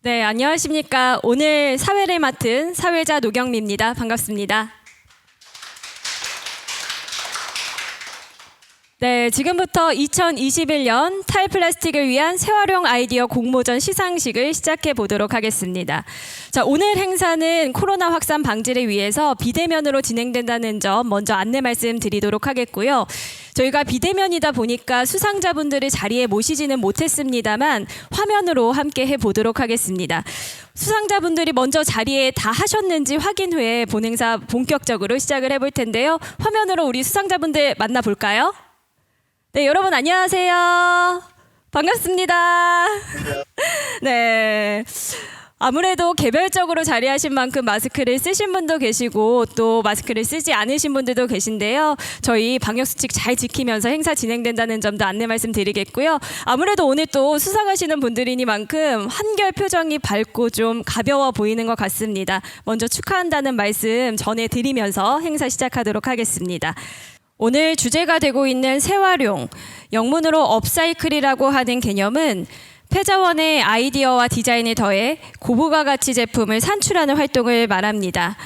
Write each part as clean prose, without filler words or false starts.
네, 안녕하십니까. 오늘 사회를 맡은 사회자 노경미입니다. 반갑습니다. 네, 지금부터 2021년 탈플라스틱을 위한 재활용 아이디어 공모전 시상식을 시작해 보도록 하겠습니다. 자, 오늘 행사는 코로나 확산 방지를 위해서 비대면으로 진행된다는 점 먼저 안내 말씀드리도록 하겠고요. 저희가 비대면이다 보니까 수상자분들을 자리에 모시지는 못했습니다만 화면으로 함께 해보도록 하겠습니다. 수상자분들이 먼저 자리에 다 하셨는지 확인 후에 본행사 본격적으로 시작을 해볼 텐데요. 화면으로 우리 수상자분들 만나볼까요? 네, 여러분 안녕하세요. 반갑습니다. 네. 아무래도 개별적으로 자리하신 만큼 마스크를 쓰신 분도 계시고 또 마스크를 쓰지 않으신 분들도 계신데요. 저희 방역수칙 잘 지키면서 행사 진행된다는 점도 안내 말씀드리겠고요. 아무래도 오늘 또 수상하시는 분들이니만큼 한결 표정이 밝고 좀 가벼워 보이는 것 같습니다. 먼저 축하한다는 말씀 전해드리면서 행사 시작하도록 하겠습니다. 오늘 주제가 되고 있는 재활용, 영문으로 업사이클이라고 하는 개념은 패자원의 아이디어와 디자인에 더해 고부가 가치 제품을 산출하는 활동을 말합니다.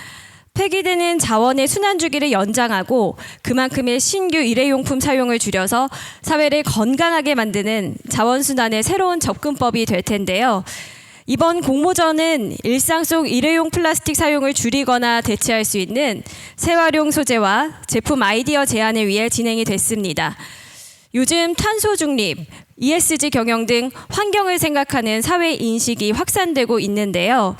폐기되는 자원의 순환주기를 연장하고 그만큼의 신규 일회용품 사용을 줄여서 사회를 건강하게 만드는 자원순환의 새로운 접근법이 될 텐데요. 이번 공모전은 일상 속 일회용 플라스틱 사용을 줄이거나 대체할 수 있는 재활용 소재와 제품 아이디어 제안을 위해 진행이 됐습니다. 요즘 탄소 중립, ESG 경영 등 환경을 생각하는 사회 인식이 확산되고 있는데요.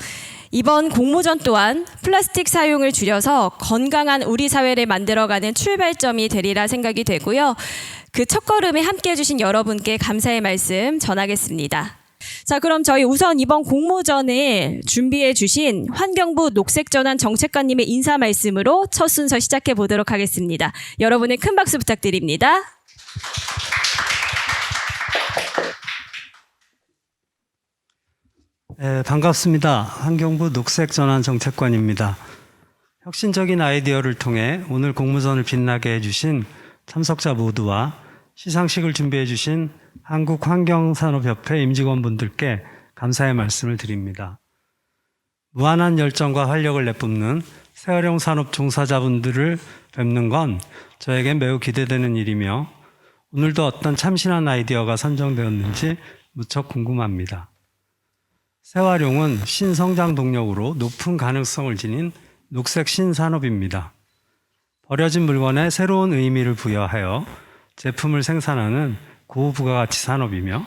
이번 공모전 또한 플라스틱 사용을 줄여서 건강한 우리 사회를 만들어가는 출발점이 되리라 생각이 되고요. 그 첫걸음에 함께해 주신 여러분께 감사의 말씀 전하겠습니다. 자, 그럼 저희 우선 이번 공모전을 준비해 주신 환경부 녹색전환 정책관님의 인사 말씀으로 첫 순서 시작해 보도록 하겠습니다. 여러분의 큰 박수 부탁드립니다. 네, 반갑습니다. 환경부 녹색전환 정책관입니다. 혁신적인 아이디어를 통해 오늘 공모전을 빛나게 해주신 참석자 모두와 시상식을 준비해 주신 한국환경산업협회 임직원분들께 감사의 말씀을 드립니다. 무한한 열정과 활력을 내뿜는 재활용 산업 종사자분들을 뵙는 건 저에겐 매우 기대되는 일이며 오늘도 어떤 참신한 아이디어가 선정되었는지 무척 궁금합니다. 재활용은 신성장 동력으로 높은 가능성을 지닌 녹색 신산업입니다. 버려진 물건에 새로운 의미를 부여하여 제품을 생산하는 고부가가치 산업이며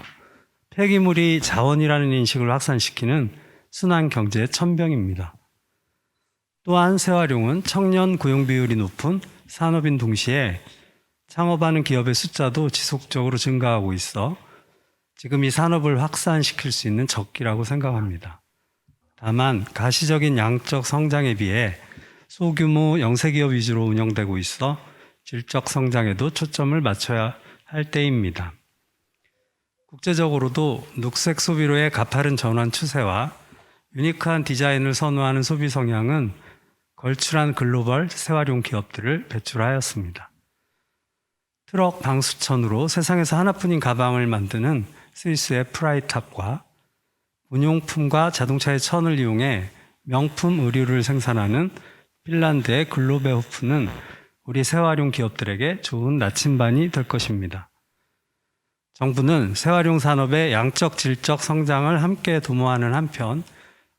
폐기물이 자원이라는 인식을 확산시키는 순환경제의 천병입니다. 또한 재활용은 청년 고용 비율이 높은 산업인 동시에 창업하는 기업의 숫자도 지속적으로 증가하고 있어 지금 이 산업을 확산시킬 수 있는 적기라고 생각합니다. 다만 가시적인 양적 성장에 비해 소규모 영세기업 위주로 운영되고 있어 질적 성장에도 초점을 맞춰야 할 때입니다. 국제적으로도 녹색 소비로의 가파른 전환 추세와 유니크한 디자인을 선호하는 소비 성향은 걸출한 글로벌 재활용 기업들을 배출하였습니다. 트럭 방수천으로 세상에서 하나뿐인 가방을 만드는 스위스의 프라이탑과 군용품과 자동차의 천을 이용해 명품 의류를 생산하는 핀란드의 글로베호프는 우리 재활용 기업들에게 좋은 나침반이 될 것입니다. 정부는 재활용 산업의 양적, 질적 성장을 함께 도모하는 한편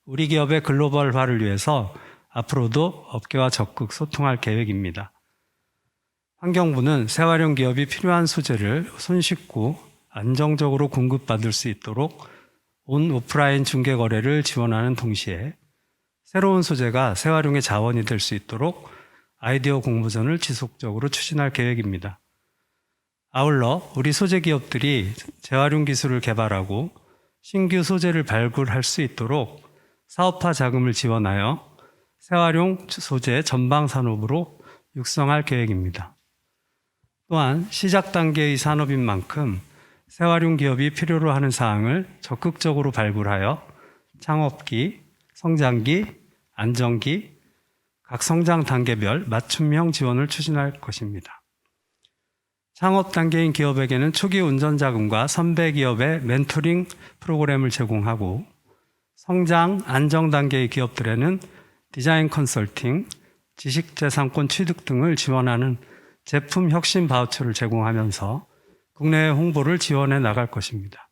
우리 기업의 글로벌화를 위해서 앞으로도 업계와 적극 소통할 계획입니다. 환경부는 재활용 기업이 필요한 소재를 손쉽고 안정적으로 공급받을 수 있도록 온 오프라인 중개 거래를 지원하는 동시에 새로운 소재가 재활용의 자원이 될 수 있도록 아이디어 공모전을 지속적으로 추진할 계획입니다. 아울러 우리 소재 기업들이 재활용 기술을 개발하고 신규 소재를 발굴할 수 있도록 사업화 자금을 지원하여 재활용 소재 전방 산업으로 육성할 계획입니다. 또한 시작 단계의 산업인 만큼 재활용 기업이 필요로 하는 사항을 적극적으로 발굴하여 창업기, 성장기, 안정기, 각 성장 단계별 맞춤형 지원을 추진할 것입니다. 창업 단계인 기업에게는 초기 운전 자금과 선배 기업의 멘토링 프로그램을 제공하고 성장, 안정 단계의 기업들에는 디자인 컨설팅, 지식재산권 취득 등을 지원하는 제품 혁신 바우처를 제공하면서 국내외 홍보를 지원해 나갈 것입니다.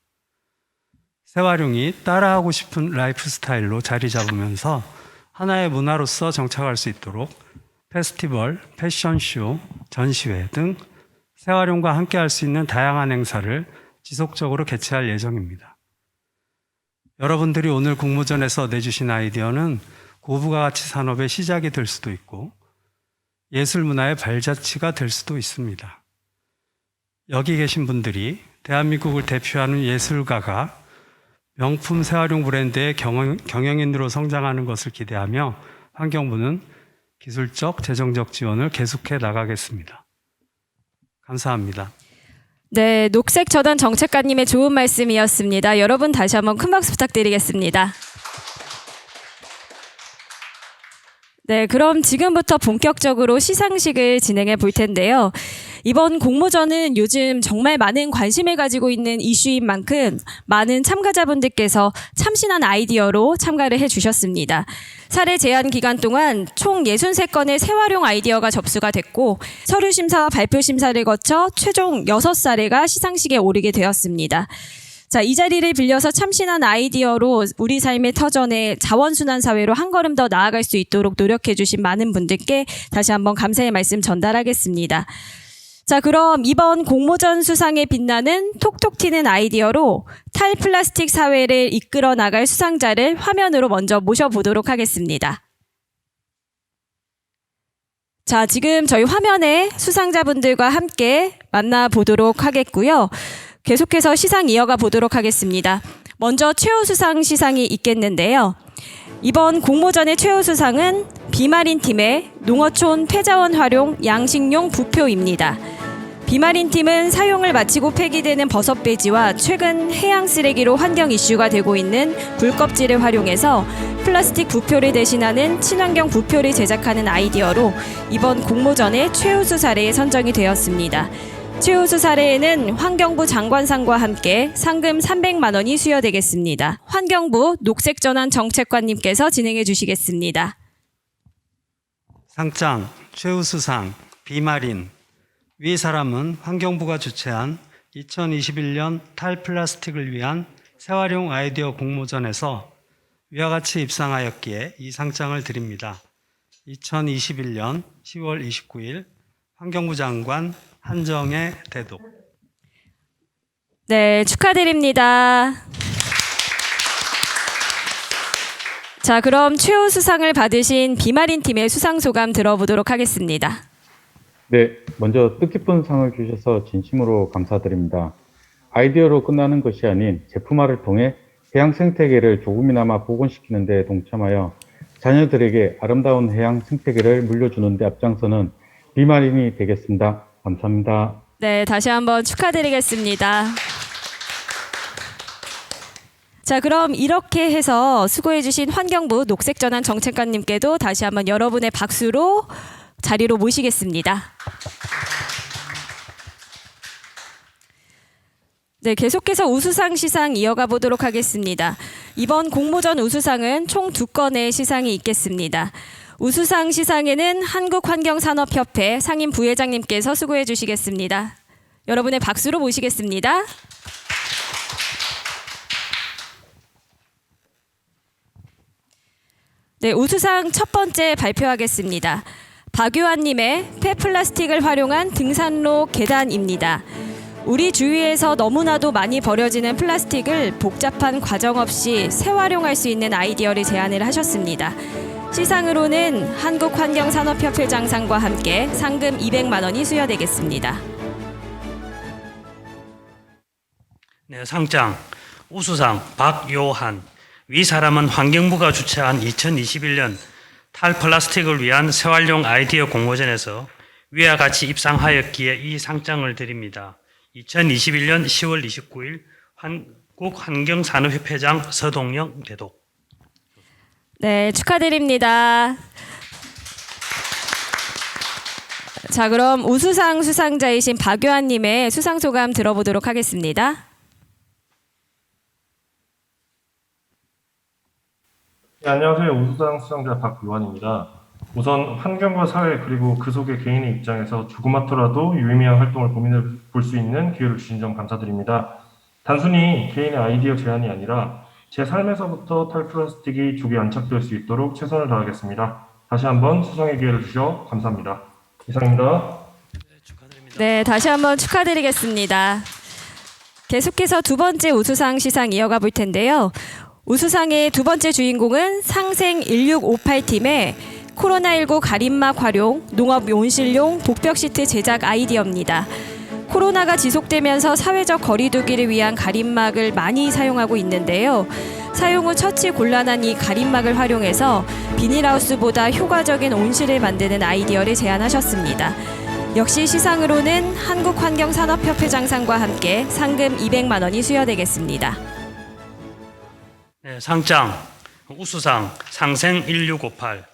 세활용이 따라하고 싶은 라이프 스타일로 자리 잡으면서 하나의 문화로서 정착할 수 있도록 페스티벌, 패션쇼, 전시회 등 세활용과 함께할 수 있는 다양한 행사를 지속적으로 개최할 예정입니다. 여러분들이 오늘 공모전에서 내주신 아이디어는 고부가가치 산업의 시작이 될 수도 있고 예술 문화의 발자취가 될 수도 있습니다. 여기 계신 분들이 대한민국을 대표하는 예술가가 명품 세활용 브랜드의 경영인으로 성장하는 것을 기대하며 환경부는 기술적, 재정적 지원을 계속해 나가겠습니다. 감사합니다. 네, 녹색 전환 정책관님의 좋은 말씀이었습니다. 여러분 다시 한번 큰 박수 부탁드리겠습니다. 네, 그럼 지금부터 본격적으로 시상식을 진행해 볼 텐데요. 이번 공모전은 요즘 정말 많은 관심을 가지고 있는 이슈인 만큼 많은 참가자분들께서 참신한 아이디어로 참가를 해주셨습니다. 사례 제한 기간 동안 총 63건의 재활용 아이디어가 접수가 됐고 서류 심사와 발표 심사를 거쳐 최종 6사례가 시상식에 오르게 되었습니다. 자, 이 자리를 빌려서 참신한 아이디어로 우리 삶의 터전에 자원순환 사회로 한 걸음 더 나아갈 수 있도록 노력해 주신 많은 분들께 다시 한번 감사의 말씀 전달하겠습니다. 자, 그럼 이번 공모전 수상에 빛나는 톡톡 튀는 아이디어로 탈플라스틱 사회를 이끌어 나갈 수상자를 화면으로 먼저 모셔보도록 하겠습니다. 자, 지금 저희 화면에 수상자분들과 함께 만나보도록 하겠고요. 계속해서 시상 이어가 보도록 하겠습니다. 먼저 최우수상 시상이 있겠는데요. 이번 공모전의 최우수상은 비마린 팀의 농어촌 폐자원 활용 양식용 부표입니다. 비마린 팀은 사용을 마치고 폐기되는 버섯 배지와 최근 해양 쓰레기로 환경 이슈가 되고 있는 굴껍질을 활용해서 플라스틱 부표를 대신하는 친환경 부표를 제작하는 아이디어로 이번 공모전의 최우수 사례에 선정이 되었습니다. 최우수 사례에는 환경부 장관상과 함께 상금 300만 원이 수여되겠습니다. 환경부 녹색전환 정책관님께서 진행해 주시겠습니다. 상장 최우수상 비마린. 위 사람은 환경부가 주최한 2021년 탈플라스틱을 위한 재활용 아이디어 공모전에서 위와 같이 입상하였기에 이 상장을 드립니다. 2021년 10월 29일 환경부 장관 한정혜 대독. 네, 축하드립니다. 자, 그럼 최우수상을 받으신 비마린 팀의 수상 소감 들어보도록 하겠습니다. 네, 먼저 뜻깊은 상을 주셔서 진심으로 감사드립니다. 아이디어로 끝나는 것이 아닌 제품화를 통해 해양 생태계를 조금이나마 복원시키는 데 동참하여 자녀들에게 아름다운 해양 생태계를 물려주는 데 앞장서는 비마린이 되겠습니다. 감사합니다. 네, 다시 한번 축하드리겠습니다. 자, 그럼 이렇게 해서 수고해주신 환경부 녹색전환 정책관님께도 다시 한번 여러분의 박수로 자리로 모시겠습니다. 네, 계속해서 우수상 시상 이어가 보도록 하겠습니다. 이번 공모전 우수상은 총 2건의 시상이 있겠습니다. 우수상 시상에는 한국환경산업협회 상임 부회장님께서 수고해 주시겠습니다. 여러분의 박수로 모시겠습니다. 네, 우수상 첫 번째 발표하겠습니다. 박유한님의 폐플라스틱을 활용한 등산로 계단입니다. 우리 주위에서 너무나도 많이 버려지는 플라스틱을 복잡한 과정 없이 재활용할 수 있는 아이디어를 제안을 하셨습니다. 시상으로는 한국환경산업협회 장상과 함께 상금 200만 원이 수여되겠습니다. 네, 상장 우수상 박요한. 위 사람은 환경부가 주최한 2021년 탈플라스틱을 위한 재활용 아이디어 공모전에서 위와 같이 입상하였기에 이 상장을 드립니다. 2021년 10월 29일 한국환경산업협회장 서동영 대독. 네, 축하드립니다. 자, 그럼 우수상 수상자이신 박요한님의 수상 소감 들어보도록 하겠습니다. 네, 안녕하세요. 우수상 수상자 박요한입니다. 우선 환경과 사회 그리고 그 속의 개인의 입장에서 조그맣더라도 유의미한 활동을 고민해 볼 수 있는 기회를 주신 점 감사드립니다. 단순히 개인의 아이디어 제안이 아니라 제 삶에서부터 탈플라스틱이 조기 안착될 수 있도록 최선을 다하겠습니다. 다시 한번 수상의 기회를 주셔 감사합니다. 이상입니다. 네, 다시 한번 축하드리겠습니다. 계속해서 두 번째 우수상 시상 이어가 볼 텐데요. 우수상의 두 번째 주인공은 상생 1658팀의 코로나19 가림막 활용, 농업 온실용 복벽 시트 제작 아이디어입니다. 코로나가 지속되면서 사회적 거리두기를 위한 가림막을 많이 사용하고 있는데요. 사용 후 처치 곤란한 이 가림막을 활용해서 비닐하우스보다 효과적인 온실을 만드는 아이디어를 제안하셨습니다. 역시 시상으로는 한국환경산업협회장상과 함께 상금 200만 원이 수여되겠습니다. 네, 상장, 우수상, 상생 1658.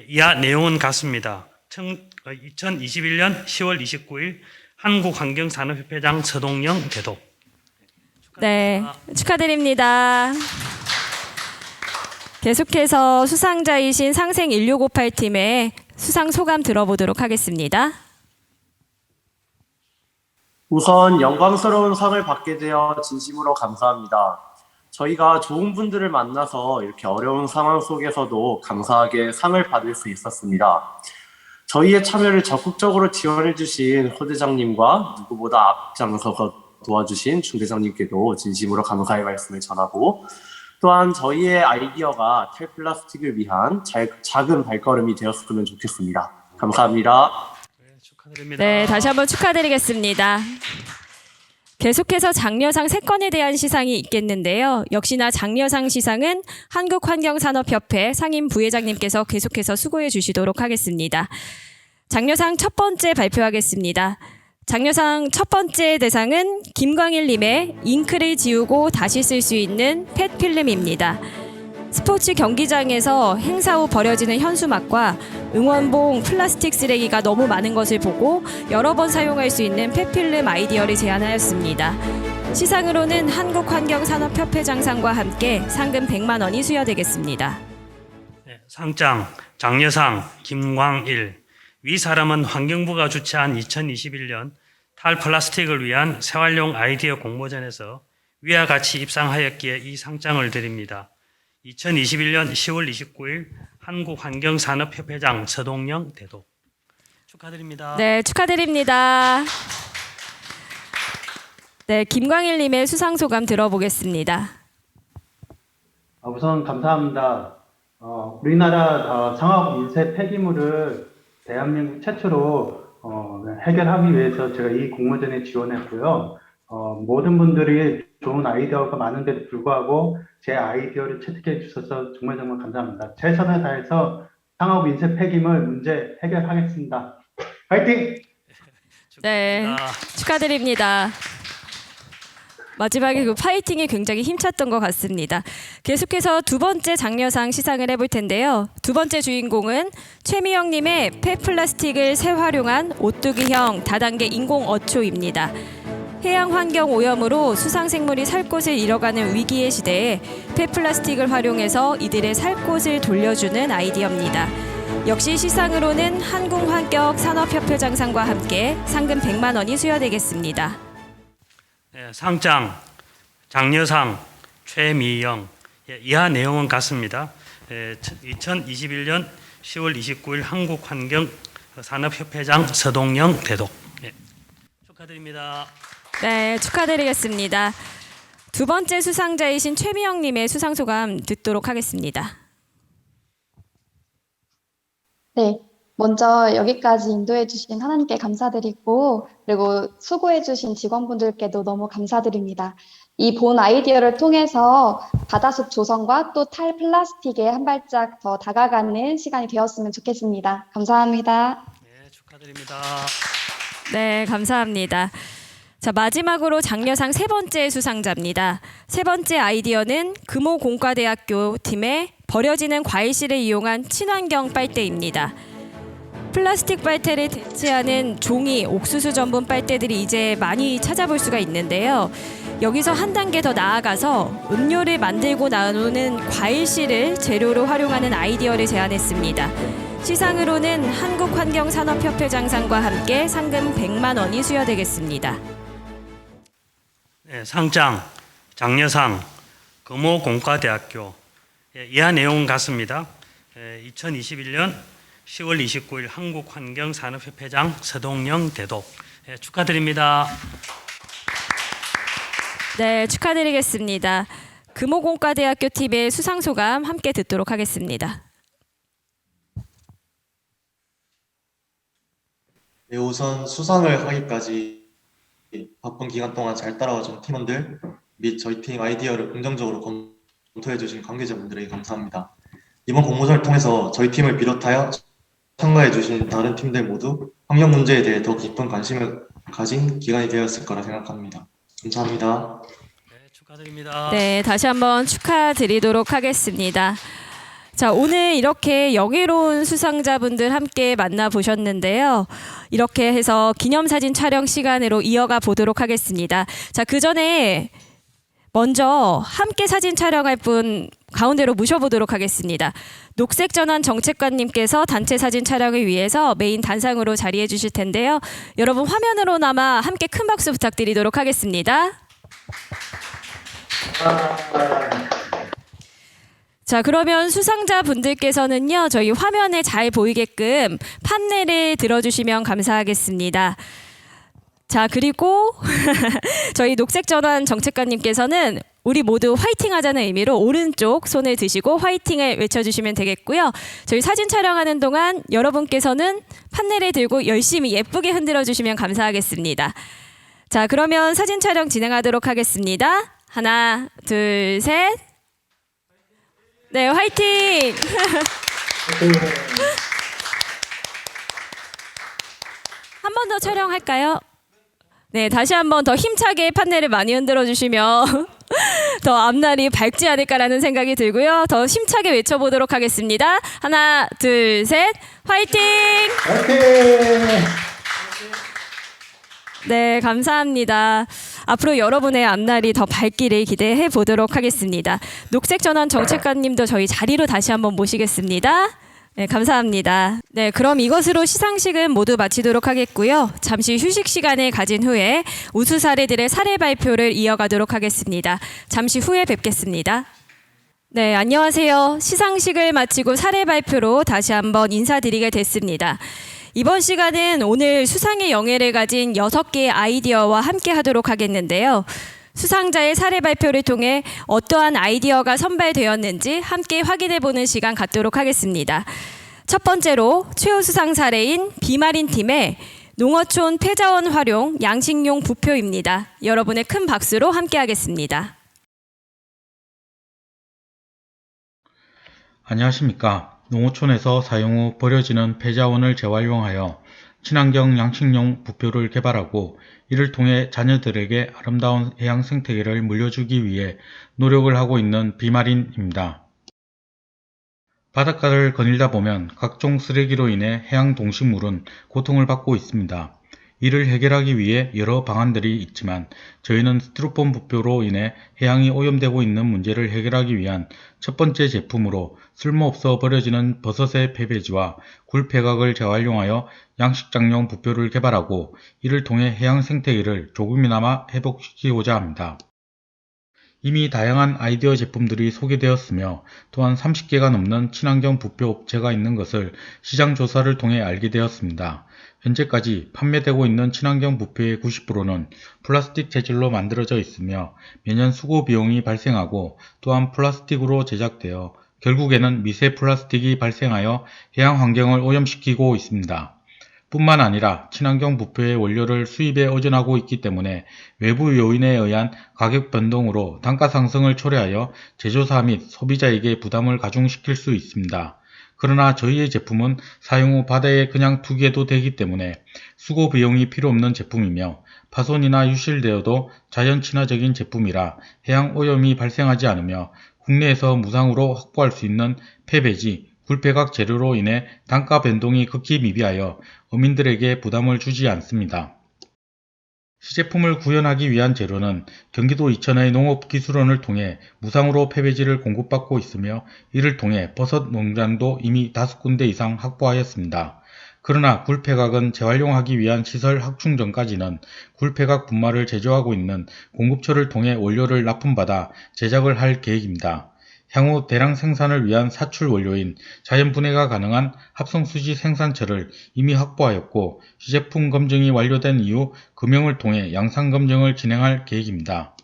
이하 내용은 같습니다. 2021년 10월 29일 한국환경산업협회장 서동영 대독. 네, 축하드립니다. 계속해서 수상자이신 상생 1658팀의 수상 소감 들어보도록 하겠습니다. 우선 영광스러운 상을 받게 되어 진심으로 감사합니다. 저희가 좋은 분들을 만나서 이렇게 어려운 상황 속에서도 감사하게 상을 받을 수 있었습니다. 저희의 참여를 적극적으로 지원해주신 호대장님과 누구보다 앞장서서 도와주신 중대장님께도 진심으로 감사의 말씀을 전하고, 또한 저희의 아이디어가 탈플라스틱을 위한 작은 발걸음이 되었으면 좋겠습니다. 감사합니다. 축하드립니다. 네, 다시 한번 축하드리겠습니다. 계속해서 장려상 3건에 대한 시상이 있겠는데요. 역시나 장려상 시상은 한국환경산업협회 상임 부회장님께서 계속해서 수고해 주시도록 하겠습니다. 장려상 첫 번째 발표하겠습니다. 장려상 첫 번째 대상은 김광일님의 잉크를 지우고 다시 쓸 수 있는 펫필름입니다. 스포츠 경기장에서 행사 후 버려지는 현수막과 응원봉, 플라스틱 쓰레기가 너무 많은 것을 보고 여러 번 사용할 수 있는 펫필름 아이디어를 제안하였습니다. 시상으로는 한국환경산업협회장상과 함께 상금 100만 원이 수여되겠습니다. 네, 상장, 장려상, 김광일. 위 사람은 환경부가 주최한 2021년 탈플라스틱을 위한 생활용 아이디어 공모전에서 위와 같이 입상하였기에 이 상장을 드립니다. 2021년 10월 29일 한국환경산업협회장 서동영 대독. 축하드립니다. 네, 축하드립니다. 네, 김광일님의 수상 소감 들어보겠습니다. 우선 감사합니다. 우리나라 상업 인쇄 폐기물을 대한민국 최초로 해결하기 위해서 제가 이 공모전에 지원했고요. 모든 분들이 좋은 아이디어가 많은데도 불구하고 제 아이디어를 채택해 주셔서 정말 감사합니다. 최선을 다해서 상업 인쇄 폐기물 문제 해결하겠습니다. 화이팅! 네, 축하드립니다. 마지막에 그 파이팅이 굉장히 힘찼던 것 같습니다. 계속해서 두 번째 장려상 시상을 해볼 텐데요. 두 번째 주인공은 최미영님의 폐플라스틱을 재활용한 오뚜기형 다단계 인공 어초입니다. 해양 환경 오염으로 수상생물이 살 곳을 잃어가는 위기의 시대에 폐플라스틱을 활용해서 이들의 살 곳을 돌려주는 아이디어입니다. 역시 시상으로는 한국환경산업협회장상과 함께 상금 100만 원이 수여되겠습니다. 네, 상장, 장려상, 최미영. 이하 내용은 같습니다. 2021년 10월 29일 한국환경산업협회장 서동영 대독. 네, 축하드립니다. 네, 축하드리겠습니다. 두 번째 수상자이신 최미영님의 수상 소감 듣도록 하겠습니다. 네, 먼저 여기까지 인도해 주신 하나님께 감사드리고, 그리고 수고해 주신 직원분들께도 너무 감사드립니다. 이 본 아이디어를 통해서 바다숲 조성과 또 탈플라스틱에 한 발짝 더 다가가는 시간이 되었으면 좋겠습니다. 감사합니다. 네, 축하드립니다. 네, 감사합니다. 자, 마지막으로 장려상 세 번째 수상자입니다. 세 번째 아이디어는 금호공과대학교 팀의 버려지는 과일씨를 이용한 친환경 빨대입니다. 플라스틱 빨대를 대체하는 종이, 옥수수 전분 빨대들이 이제 많이 찾아볼 수가 있는데요. 여기서 한 단계 더 나아가서 음료를 만들고 나누는 과일씨를 재료로 활용하는 아이디어를 제안했습니다. 시상으로는 한국환경산업협회장상과 함께 상금 100만 원이 수여되겠습니다. 네, 상장, 장려상, 금호공과대학교 이하 내용 같습니다. 2021년 10월 29일 한국환경산업협회장 서동영 대독 축하드립니다. 네, 축하드리겠습니다. 금호공과대학교 팀의 수상소감 함께 듣도록 하겠습니다. 네, 우선 수상을 하기까지 바쁜 기간 동안 잘 따라와준 팀원들 및 저희 팀 아이디어를 긍정적으로 검토해주신 관계자분들에게 감사합니다. 이번 공모전을 통해서 저희 팀을 비롯하여 참가해주신 다른 팀들 모두 환경 문제에 대해 더 깊은 관심을 가진 기간이 되었을 거라 생각합니다. 감사합니다. 네, 축하드립니다. 네, 다시 한번 축하드리도록 하겠습니다. 자, 오늘 이렇게 영예로운 수상자분들 함께 만나보셨는데요. 이렇게 해서 기념사진 촬영 시간으로 이어가 보도록 하겠습니다. 자, 그 전에 먼저 함께 사진 촬영할 분 가운데로 모셔보도록 하겠습니다. 녹색전환 정책관님께서 단체 사진 촬영을 위해서 메인 단상으로 자리해 주실 텐데요. 여러분 화면으로나마 함께 큰 박수 부탁드리도록 하겠습니다. 자, 그러면 수상자 분들께서는요, 저희 화면에 잘 보이게끔 판넬을 들어주시면 감사하겠습니다. 자, 그리고 저희 녹색전환 정책관님께서는 우리 모두 화이팅 하자는 의미로 오른쪽 손을 드시고 화이팅을 외쳐주시면 되겠고요. 저희 사진 촬영하는 동안 여러분께서는 판넬을 들고 열심히 예쁘게 흔들어 주시면 감사하겠습니다. 자, 그러면 사진 촬영 진행하도록 하겠습니다. 하나, 둘, 셋. 네, 화이팅! 한 번 더 촬영할까요? 네, 다시 한번 더 힘차게 판넬을 많이 흔들어 주시면 더 앞날이 밝지 않을까라는 생각이 들고요. 더 힘차게 외쳐보도록 하겠습니다. 하나, 둘, 셋, 화이팅! 네, 감사합니다. 앞으로 여러분의 앞날이 더 밝기를 기대해 보도록 하겠습니다. 녹색전환 정책관님도 저희 자리로 다시 한번 모시겠습니다. 네, 감사합니다. 네, 그럼 이것으로 시상식은 모두 마치도록 하겠고요. 잠시 휴식 시간을 가진 후에 우수 사례들의 사례 발표를 이어가도록 하겠습니다. 잠시 후에 뵙겠습니다. 네, 안녕하세요. 시상식을 마치고 사례 발표로 다시 한번 인사드리게 됐습니다. 이번 시간은 오늘 수상의 영예를 가진 6개의 아이디어와 함께 하도록 하겠는데요. 수상자의 사례 발표를 통해 어떠한 아이디어가 선발되었는지 함께 확인해보는 시간 갖도록 하겠습니다. 첫 번째로 최우 수상 사례인 비마린 팀의 농어촌 폐자원 활용 양식용 부표입니다. 여러분의 큰 박수로 함께 하겠습니다. 안녕하십니까. 농어촌에서 사용 후 버려지는 폐자원을 재활용하여 친환경 양식용 부표를 개발하고 이를 통해 자녀들에게 아름다운 해양 생태계를 물려주기 위해 노력을 하고 있는 비마린입니다. 바닷가를 거닐다 보면 각종 쓰레기로 인해 해양 동식물은 고통을 받고 있습니다. 이를 해결하기 위해 여러 방안들이 있지만 저희는 스티로폼 부표로 인해 해양이 오염되고 있는 문제를 해결하기 위한 첫 번째 제품으로 쓸모없어 버려지는 버섯의 폐배지와 굴 폐각을 재활용하여 양식장용 부표를 개발하고 이를 통해 해양 생태계를 조금이나마 회복시키고자 합니다. 이미 다양한 아이디어 제품들이 소개되었으며 또한 30개가 넘는 친환경 부표 업체가 있는 것을 시장 조사를 통해 알게 되었습니다. 현재까지 판매되고 있는 친환경 부표의 90%는 플라스틱 재질로 만들어져 있으며 매년 수고 비용이 발생하고 또한 플라스틱으로 제작되어 결국에는 미세 플라스틱이 발생하여 해양 환경을 오염시키고 있습니다. 뿐만 아니라 친환경 부표의 원료를 수입에 의존하고 있기 때문에 외부 요인에 의한 가격 변동으로 단가 상승을 초래하여 제조사 및 소비자에게 부담을 가중시킬 수 있습니다. 그러나 저희의 제품은 사용 후 바다에 그냥 두개도 되기 때문에 수고 비용이 필요 없는 제품이며 파손이나 유실되어도 자연 친화적인 제품이라 해양 오염이 발생하지 않으며 국내에서 무상으로 확보할 수 있는 폐배지, 굴폐각 재료로 인해 단가 변동이 극히 미비하여 어민들에게 부담을 주지 않습니다. 시제품을 구현하기 위한 재료는 경기도 이천의 농업기술원을 통해 무상으로 폐배지를 공급받고 있으며 이를 통해 버섯 농장도 이미 5군데 이상 확보하였습니다. 그러나 굴폐각은 재활용하기 위한 시설 확충 전까지는 굴폐각 분말을 제조하고 있는 공급처를 통해 원료를 납품받아 제작을 할 계획입니다. 향후 대량 생산을 위한 사출 원료인 자연분해가 가능한 합성수지 생산처를 이미 확보하였고 시제품 검증이 완료된 이후 금형을 통해 양산 검증을 진행할 계획입니다.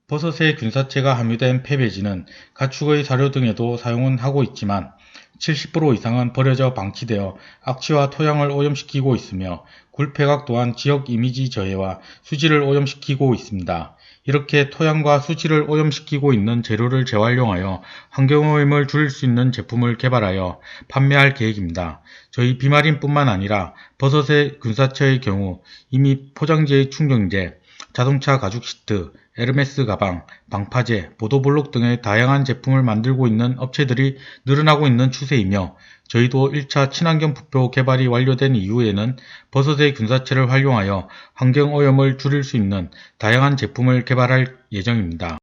버섯의 균사체가 함유된 폐배지는 가축의 사료 등에도 사용은 하고 있지만 70% 이상은 버려져 방치되어 악취와 토양을 오염시키고 있으며 굴폐각 또한 지역 이미지 저해와 수질을 오염시키고 있습니다. 이렇게 토양과 수질을 오염시키고 있는 재료를 재활용하여 환경오염을 줄일 수 있는 제품을 개발하여 판매할 계획입니다. 저희 비마린뿐만 아니라 버섯의 균사체의 경우 이미 포장지의 충전재, 자동차 가죽 시트, 에르메스 가방, 방파제, 보도블록 등의 다양한 제품을 만들고 있는 업체들이 늘어나고 있는 추세이며 저희도 1차 친환경 부표 개발이 완료된 이후에는 버섯의 균사체를 활용하여 환경오염을 줄일 수 있는 다양한 제품을 개발할 예정입니다.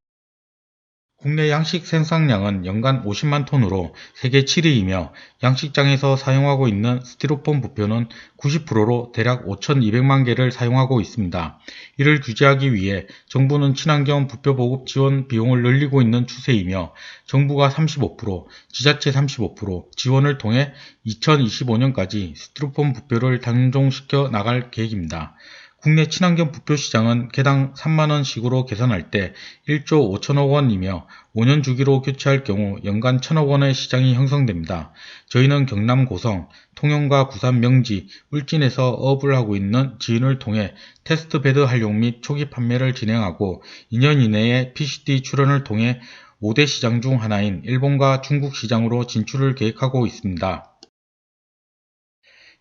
국내 양식 생산량은 연간 50만 톤으로 세계 7위이며 양식장에서 사용하고 있는 스티로폼 부표는 90%로 대략 5,200만 개를 사용하고 있습니다. 이를 규제하기 위해 정부는 친환경 부표 보급 지원 비용을 늘리고 있는 추세이며 정부가 35%, 지자체 35% 지원을 통해 2025년까지 스티로폼 부표를 단종시켜 나갈 계획입니다. 국내 친환경 부표 시장은 개당 3만원씩으로 계산할 때 1조 5천억 원이며 5년 주기로 교체할 경우 연간 1천억 원의 시장이 형성됩니다. 저희는 경남 고성, 통영과 부산 명지, 울진에서 어업을 하고 있는 지인을 통해 테스트 배드 활용 및 초기 판매를 진행하고 2년 이내에 PCD 출원을 통해 5대 시장 중 하나인 일본과 중국 시장으로 진출을 계획하고 있습니다.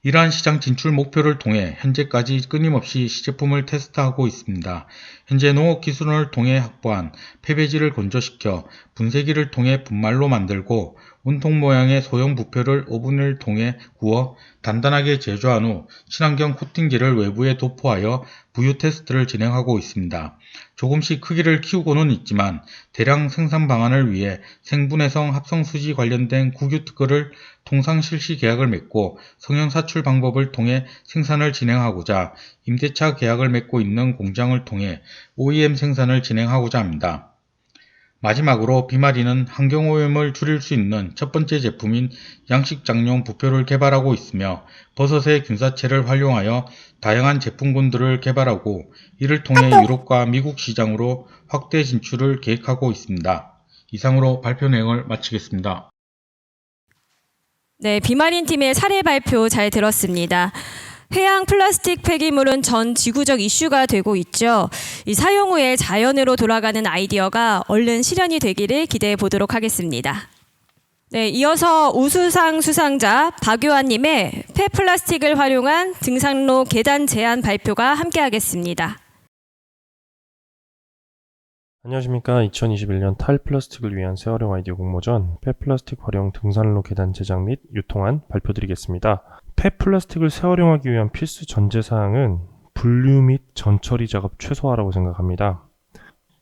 이러한 시장 진출 목표를 통해 현재까지 끊임없이 시제품을 테스트하고 있습니다. 현재 농업기술원을 통해 확보한 폐배지를 건조시켜 분쇄기를 통해 분말로 만들고 운통 모양의 소형 부표를 오븐을 통해 구워 단단하게 제조한 후 친환경 코팅제를 외부에 도포하여 부유 테스트를 진행하고 있습니다. 조금씩 크기를 키우고는 있지만 대량 생산 방안을 위해 생분해성 합성수지 관련된 국유 특허를 통상 실시 계약을 맺고 성형 사출 방법을 통해 생산을 진행하고자 임대차 계약을 맺고 있는 공장을 통해 OEM 생산을 진행하고자 합니다. 마지막으로 비마리는 환경오염을 줄일 수 있는 첫 번째 제품인 양식장용 부표를 개발하고 있으며 버섯의 균사체를 활용하여 다양한 제품군들을 개발하고 이를 통해 유럽과 미국 시장으로 확대 진출을 계획하고 있습니다. 이상으로 발표 내용을 마치겠습니다. 네, 비마린 팀의 사례 발표 잘 들었습니다. 해양 플라스틱 폐기물은 전 지구적 이슈가 되고 있죠. 이 사용 후에 자연으로 돌아가는 아이디어가 얼른 실현이 되기를 기대해 보도록 하겠습니다. 네, 이어서 우수상 수상자 박요한님의 폐플라스틱을 활용한 등산로 계단 제안 발표가 함께하겠습니다. 안녕하십니까. 2021년 탈플라스틱을 위한 재활용 아이디어 공모전 폐플라스틱 활용 등산로 계단 제작 및 유통안 발표드리겠습니다. 폐플라스틱을 재활용하기 위한 필수 전제사항은 분류 및 전처리 작업 최소화라고 생각합니다.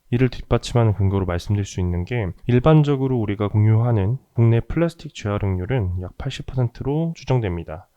이를 뒷받침하는 근거로 말씀드릴 수 있는 게 일반적으로 우리가 공유하는 국내 플라스틱 재활용률은 약 80%로 추정됩니다.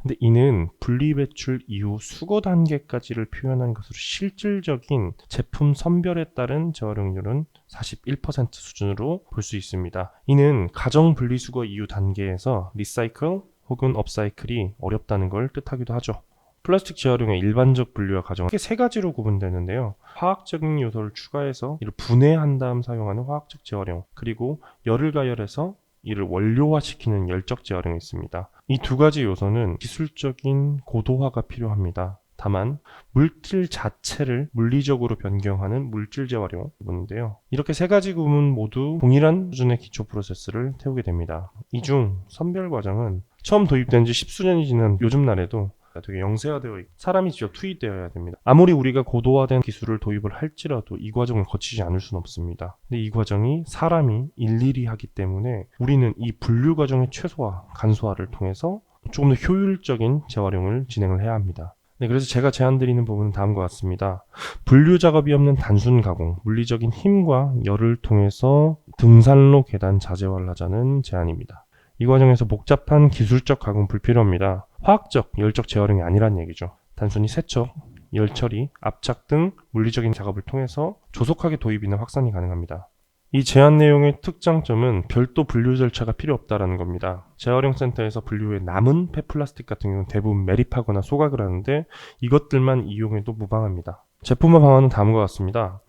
근데 이는 분리배출 이후 수거 단계까지를 표현한 것으로 실질적인 제품 선별에 따른 재활용률은 41% 수준으로 볼 수 있습니다. 이는 가정 분리수거 이후 단계에서 리사이클 혹은 업사이클이 어렵다는 걸 뜻하기도 하죠. 플라스틱 재활용의 일반적 분류와 가정은 크게 세 가지로 구분되는데요. 화학적인 요소를 추가해서 이를 분해한 다음 사용하는 화학적 재활용, 그리고 열을 가열해서 이를 원료화시키는 열적 재활용이 있습니다. 이 두 가지 요소는 기술적인 고도화가 필요합니다. 다만 물질 자체를 물리적으로 변경하는 물질 재활용 부분인데요. 이렇게 세 가지 구분 모두 동일한 수준의 기초 프로세스를 태우게 됩니다. 이 중 선별 과정은 처음 도입된 지 10수년이 지난 요즘 날에도 되게 영세화되어 있고 사람이 직접 투입되어야 됩니다. 아무리 우리가 고도화된 기술을 도입을 할지라도 이 과정을 거치지 않을 수는 없습니다. 근데 이 과정이 사람이 일일이 하기 때문에 우리는 이 분류 과정의 최소화, 간소화를 통해서 조금 더 효율적인 재활용을 진행을 해야 합니다. 네, 그래서 제가 제안드리는 부분은 다음과 같습니다. 분류 작업이 없는 단순 가공, 물리적인 힘과 열을 통해서 등산로 계단 자재화를 하자는 제안입니다. 이 과정에서 복잡한 기술적 가공 불필요합니다. 화학적, 열적 재활용이 아니란 얘기죠. 단순히 세척, 열 처리, 압착 등 물리적인 작업을 통해서 조속하게 도입이나 확산이 가능합니다. 이 제안 내용의 특장점은 별도 분류 절차가 필요 없다는 겁니다. 재활용 센터에서 분류 후에 남은 폐플라스틱 같은 경우는 대부분 매립하거나 소각을 하는데 이것들만 이용해도 무방합니다. 제품화 방안은 다음과 같습니다.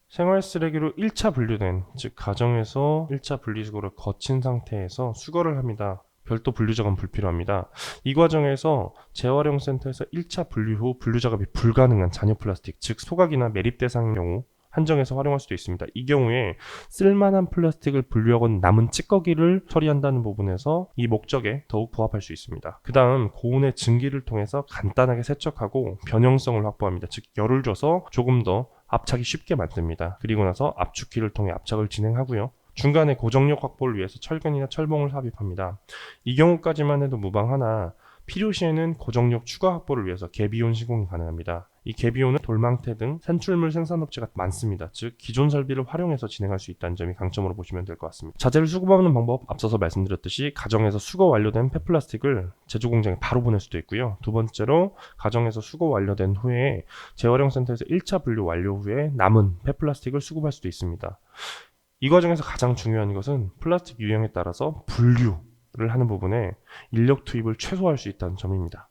생활 쓰레기로 1차 분류된, 즉 가정에서 1차 분리수거를 거친 상태에서 수거를 합니다. 별도 분류 작업은 불필요합니다. 이 과정에서 재활용 센터에서 1차 분류 후 분류 작업이 불가능한 잔여 플라스틱, 즉 소각이나 매립 대상의 경우 한정해서 활용할 수도 있습니다. 이 경우에 쓸만한 플라스틱을 분류하고 남은 찌꺼기를 처리한다는 부분에서 이 목적에 더욱 부합할 수 있습니다. 그 다음 고온의 증기를 통해서 간단하게 세척하고 변형성을 확보합니다. 즉 열을 줘서 조금 더 압착이 쉽게 만듭니다. 그리고 나서 압축기를 통해 압착을 진행하고요. 중간에 고정력 확보를 위해서 철근이나 철봉을 삽입합니다. 이 경우까지만 해도 무방하나 필요시에는 고정력 추가 확보를 위해서 개비온 시공이 가능합니다. 이 개비온은 돌망태 등 산출물 생산업체가 많습니다. 즉 기존 설비를 활용해서 진행할 수 있다는 점이 강점으로 보시면 될 것 같습니다. 자재를 수거하는 방법, 앞서서 말씀드렸듯이 가정에서 수거 완료된 폐플라스틱을 제조 공장에 바로 보낼 수도 있고요. 두 번째로 가정에서 수거 완료된 후에 재활용 센터에서 1차 분류 완료 후에 남은 폐플라스틱을 수급할 수도 있습니다. 이 과정에서 가장 중요한 것은 플라스틱 유형에 따라서 분류를 하는 부분에 인력 투입을 최소화할 수 있다는 점입니다.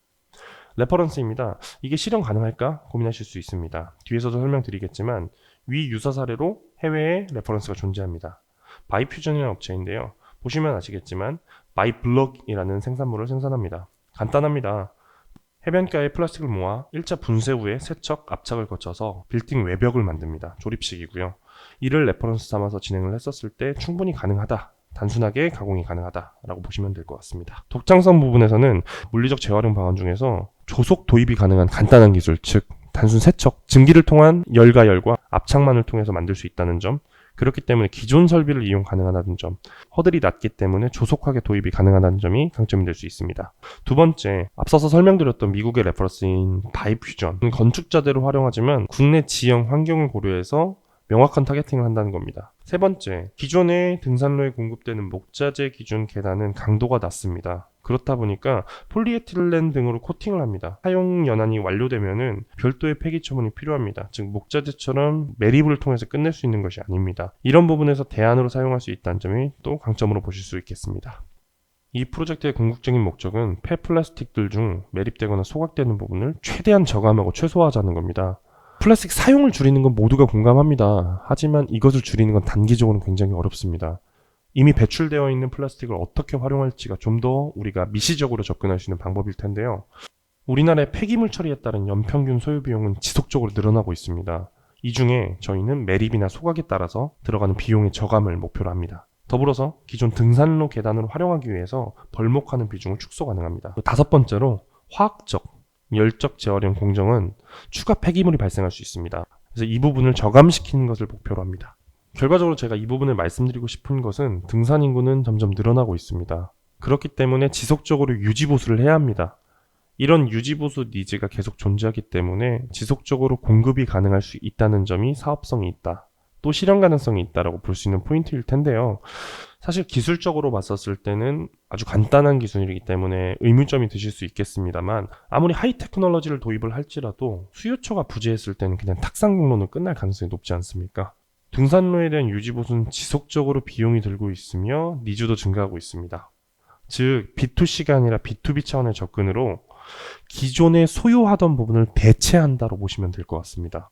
레퍼런스입니다. 이게 실현 가능할까 고민하실 수 있습니다. 뒤에서도 설명드리겠지만 위 유사 사례로 해외에 레퍼런스가 존재합니다. 바이퓨전이라는 업체인데요. 보시면 아시겠지만 바이블럭이라는 생산물을 생산합니다. 간단합니다. 해변가에 플라스틱을 모아 1차 분쇄 후에 세척, 압착을 거쳐서 빌딩 외벽을 만듭니다. 조립식이고요. 이를 레퍼런스 삼아서 진행을 했었을 때 충분히 가능하다. 단순하게 가공이 가능하다라고 보시면 될 것 같습니다. 독창성 부분에서는 물리적 재활용 방안 중에서 조속 도입이 가능한 간단한 기술, 즉 단순 세척, 증기를 통한 열과 압착만을 통해서 만들 수 있다는 점, 그렇기 때문에 기존 설비를 이용 가능하다는 점, 허들이 낮기 때문에 조속하게 도입이 가능하다는 점이 강점이 될 수 있습니다. 두 번째, 앞서서 설명드렸던 미국의 레퍼런스인 바이퓨전, 건축자재로 활용하지만 국내 지형 환경을 고려해서 명확한 타겟팅을 한다는 겁니다. 세 번째, 기존의 등산로에 공급되는 목자재 기준 계단은 강도가 낮습니다. 그렇다 보니까 폴리에틸렌 등으로 코팅을 합니다. 사용 연한이 완료되면은 별도의 폐기 처분이 필요합니다. 즉 목자재처럼 매립을 통해서 끝낼 수 있는 것이 아닙니다. 이런 부분에서 대안으로 사용할 수 있다는 점이 또 강점으로 보실 수 있겠습니다. 이 프로젝트의 궁극적인 목적은 폐플라스틱들 중 매립되거나 소각되는 부분을 최대한 저감하고 최소화하자는 겁니다. 플라스틱 사용을 줄이는 건 모두가 공감합니다. 하지만 이것을 줄이는 건 단기적으로는 굉장히 어렵습니다. 이미 배출되어 있는 플라스틱을 어떻게 활용할지가 좀 더 우리가 미시적으로 접근할 수 있는 방법일 텐데요. 우리나라의 폐기물 처리에 따른 연평균 소요 비용은 지속적으로 늘어나고 있습니다. 이 중에 저희는 매립이나 소각에 따라서 들어가는 비용의 저감을 목표로 합니다. 더불어서 기존 등산로 계단을 활용하기 위해서 벌목하는 비중을 축소 가능합니다. 다섯 번째로 화학적, 열적 재활용 공정은 추가 폐기물이 발생할 수 있습니다. 그래서 이 부분을 저감시키는 것을 목표로 합니다. 결과적으로 제가 이 부분을 말씀드리고 싶은 것은 등산 인구는 점점 늘어나고 있습니다. 그렇기 때문에 지속적으로 유지보수를 해야 합니다. 이런 유지보수 니즈가 계속 존재하기 때문에 지속적으로 공급이 가능할 수 있다는 점이 사업성이 있다. 또 실현 가능성이 있다라고 볼 수 있는 포인트일 텐데요. 사실 기술적으로 봤었을 때는 아주 간단한 기술이기 때문에 의문점이 드실 수 있겠습니다만 아무리 하이 테크놀로지를 도입을 할지라도 수요처가 부재했을 때는 그냥 탁상 공론으로 끝날 가능성이 높지 않습니까? 등산로에 대한 유지보수는 지속적으로 비용이 들고 있으며 니즈도 증가하고 있습니다. 즉 B2C가 아니라 B2B 차원의 접근으로 기존에 소요하던 부분을 대체한다로 보시면 될 것 같습니다.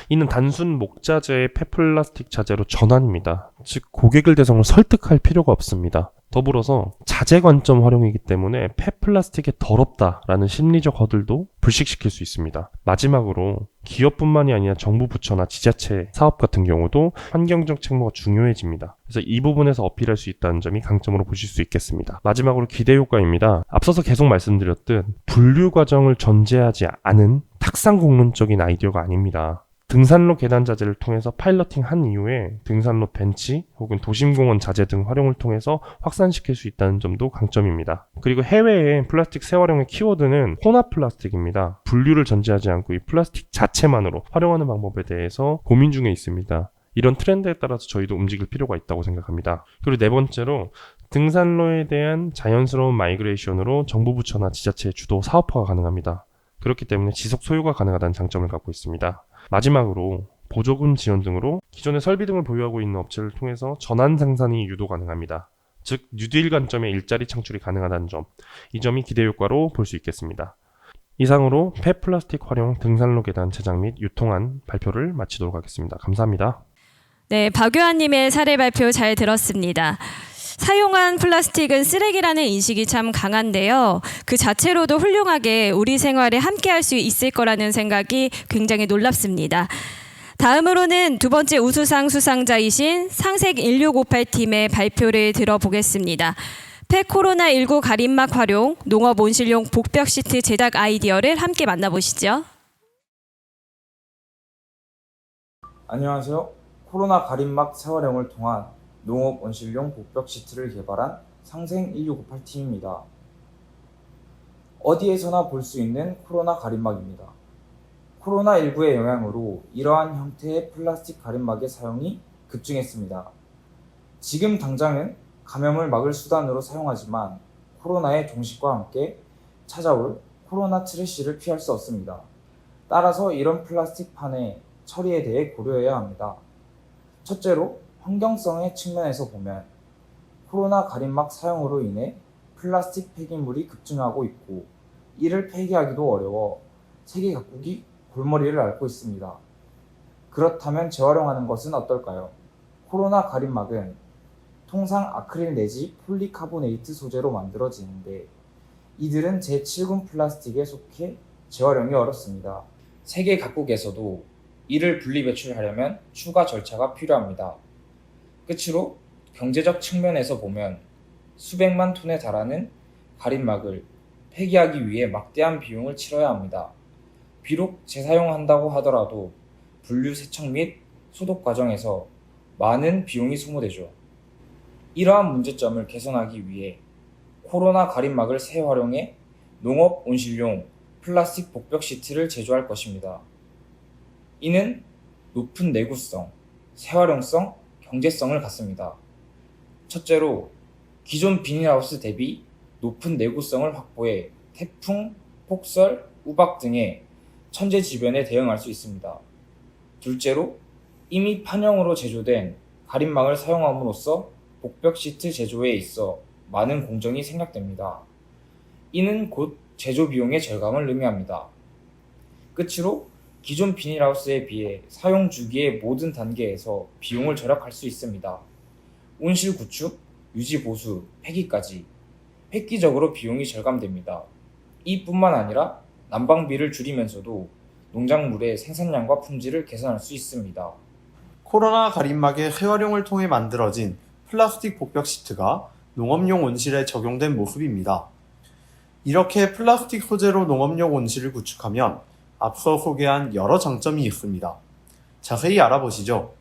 이는 단순 목자재의 폐플라스틱 자재로 전환입니다. 즉 고객을 대상으로 설득할 필요가 없습니다. 더불어서 자재 관점 활용이기 때문에 폐플라스틱이 더럽다라는 심리적 허들도 불식시킬 수 있습니다. 마지막으로 기업뿐만이 아니라 정부 부처나 지자체 사업 같은 경우도 환경적 책무가 중요해집니다. 그래서 이 부분에서 어필할 수 있다는 점이 강점으로 보실 수 있겠습니다. 마지막으로 기대 효과입니다. 앞서서 계속 말씀드렸듯 분류 과정을 전제하지 않은 탁상 공론적인 아이디어가 아닙니다. 등산로 계단 자재를 통해서 파일러팅 한 이후에 등산로 벤치 혹은 도심공원 자재 등 활용을 통해서 확산시킬 수 있다는 점도 강점입니다. 그리고 해외의 플라스틱 재활용의 키워드는 혼합 플라스틱입니다. 분류를 전제하지 않고 이 플라스틱 자체만으로 활용하는 방법에 대해서 고민 중에 있습니다. 이런 트렌드에 따라서 저희도 움직일 필요가 있다고 생각합니다. 그리고 네 번째로 등산로에 대한 자연스러운 마이그레이션으로 정부 부처나 지자체의 주도 사업화가 가능합니다. 그렇기 때문에 지속 소유가 가능하다는 장점을 갖고 있습니다. 마지막으로 보조금 지원 등으로 기존의 설비 등을 보유하고 있는 업체를 통해서 전환 생산이 유도 가능합니다. 즉 뉴딜 관점의 일자리 창출이 가능하다는 점, 이 점이 기대 효과로 볼 수 있겠습니다. 이상으로 폐플라스틱 활용 등산로 계단 제작 및 유통안 발표를 마치도록 하겠습니다. 감사합니다. 네, 박유한님의 사례 발표 잘 들었습니다. 사용한 플라스틱은 쓰레기라는 인식이 참 강한데요. 그 자체로도 훌륭하게 우리 생활에 함께할 수 있을 거라는 생각이 굉장히 놀랍습니다. 다음으로는 두 번째 우수상 수상자이신 상색 1658팀의 발표를 들어보겠습니다. 폐코로나19 가림막 활용, 농업 온실용 복벽 시트 제작 아이디어를 함께 만나보시죠. 안녕하세요. 코로나 가림막 재활용을 통한 농업 온실용 복벽 시트를 개발한 상생 1658팀입니다. 어디에서나 볼 수 있는 코로나 가림막입니다. 코로나19의 영향으로 이러한 형태의 플라스틱 가림막의 사용이 급증했습니다. 지금 당장은 감염을 막을 수단으로 사용하지만 코로나의 종식과 함께 찾아올 코로나 트래쉬를 피할 수 없습니다. 따라서 이런 플라스틱 판의 처리에 대해 고려해야 합니다. 첫째로 환경성의 측면에서 보면 코로나 가림막 사용으로 인해 플라스틱 폐기물이 급증하고 있고 이를 폐기하기도 어려워 세계 각국이 골머리를 앓고 있습니다. 그렇다면 재활용하는 것은 어떨까요? 코로나 가림막은 통상 아크릴 내지 폴리카보네이트 소재로 만들어지는데 이들은 제7군 플라스틱에 속해 재활용이 어렵습니다. 세계 각국에서도 이를 분리 배출하려면 추가 절차가 필요합니다. 끝으로 경제적 측면에서 보면 수백만 톤에 달하는 가림막을 폐기하기 위해 막대한 비용을 치러야 합니다. 비록 재사용한다고 하더라도 분류 세척 및 소독 과정에서 많은 비용이 소모되죠. 이러한 문제점을 개선하기 위해 코로나 가림막을 재활용해 농업 온실용 플라스틱 복벽 시트를 제조할 것입니다. 이는 높은 내구성, 재활용성, 경제성을 갖습니다. 첫째로 기존 비닐하우스 대비 높은 내구성을 확보해 태풍, 폭설, 우박 등의 천재지변에 대응할 수 있습니다. 둘째로 이미 판형으로 제조된 가림막을 사용함으로써 복벽 시트 제조에 있어 많은 공정이 생략됩니다. 이는 곧 제조 비용의 절감을 의미합니다. 끝으로 기존 비닐하우스에 비해 사용 주기의 모든 단계에서 비용을 절약할 수 있습니다. 온실 구축, 유지 보수, 폐기까지 획기적으로 비용이 절감됩니다. 이뿐만 아니라 난방비를 줄이면서도 농작물의 생산량과 품질을 개선할 수 있습니다. 코로나 가림막의 재활용을 통해 만들어진 플라스틱 복벽 시트가 농업용 온실에 적용된 모습입니다. 이렇게 플라스틱 소재로 농업용 온실을 구축하면 앞서 소개한 여러 장점이 있습니다. 자세히 알아보시죠.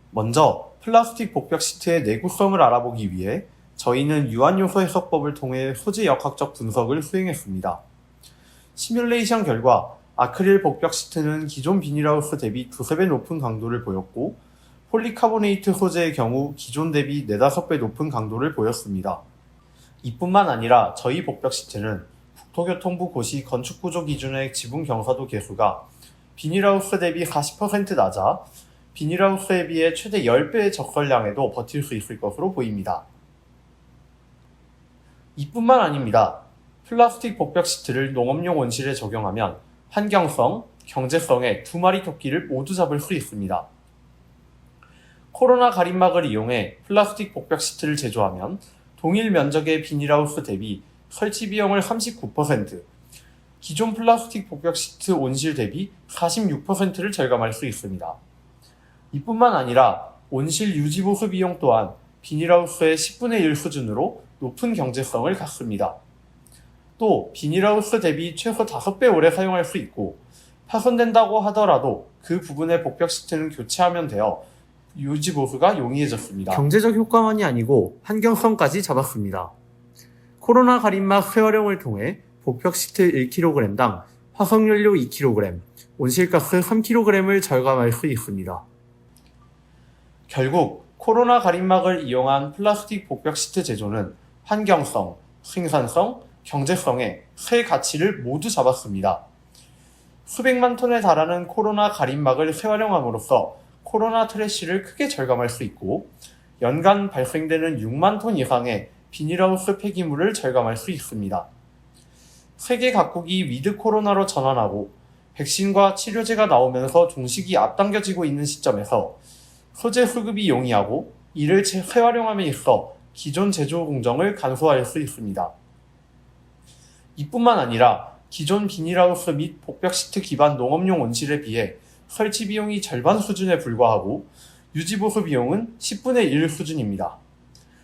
먼저 플라스틱 복벽 시트의 내구성을 알아보기 위해 저희는 유한요소 해석법을 통해 소재 역학적 분석을 수행했습니다. 시뮬레이션 결과 아크릴 복벽 시트는 기존 비닐하우스 대비 2~3배 높은 강도를 보였고 폴리카보네이트 소재의 경우 기존 대비 4~5배 높은 강도를 보였습니다. 이뿐만 아니라 저희 복벽 시트는 국토교통부 고시 건축구조 기준의 지붕 경사도 계수가 비닐하우스 대비 40% 낮아 비닐하우스에 비해 최대 10배의 적설량에도 버틸 수 있을 것으로 보입니다. 이뿐만 아닙니다. 플라스틱 복벽 시트를 농업용 온실에 적용하면 환경성, 경제성의 두 마리 토끼를 모두 잡을 수 있습니다. 코로나 가림막을 이용해 플라스틱 복벽 시트를 제조하면 동일 면적의 비닐하우스 대비 설치 비용을 39%, 기존 플라스틱 복벽 시트 온실 대비 46%를 절감할 수 있습니다. 이뿐만 아니라 온실 유지 보수 비용 또한 비닐하우스의 10분의 1 수준으로 높은 경제성을 갖습니다. 또 비닐하우스 대비 최소 5배 오래 사용할 수 있고 파손된다고 하더라도 그 부분의 복벽 시트는 교체하면 되어 유지 보수가 용이해졌습니다. 경제적 효과만이 아니고 환경성까지 잡았습니다. 코로나 가림막 재활용을 통해 복벽 시트 1kg당 화석연료 2kg, 온실가스 3kg을 절감할 수 있습니다. 결국 코로나 가림막을 이용한 플라스틱 복벽 시트 제조는 환경성, 생산성, 경제성의 세 가치를 모두 잡았습니다. 수백만 톤에 달하는 코로나 가림막을 재활용함으로써 코로나 트래시를 크게 절감할 수 있고 연간 발생되는 6만 톤 이상의 비닐하우스 폐기물을 절감할 수 있습니다. 세계 각국이 위드 코로나로 전환하고 백신과 치료제가 나오면서 종식이 앞당겨지고 있는 시점에서 소재 수급이 용이하고 이를 재활용함에 있어 기존 제조 공정을 간소화할 수 있습니다. 이뿐만 아니라 기존 비닐하우스 및 복벽 시트 기반 농업용 온실에 비해 설치 비용이 절반 수준에 불과하고 유지보수 비용은 10분의 1 수준입니다.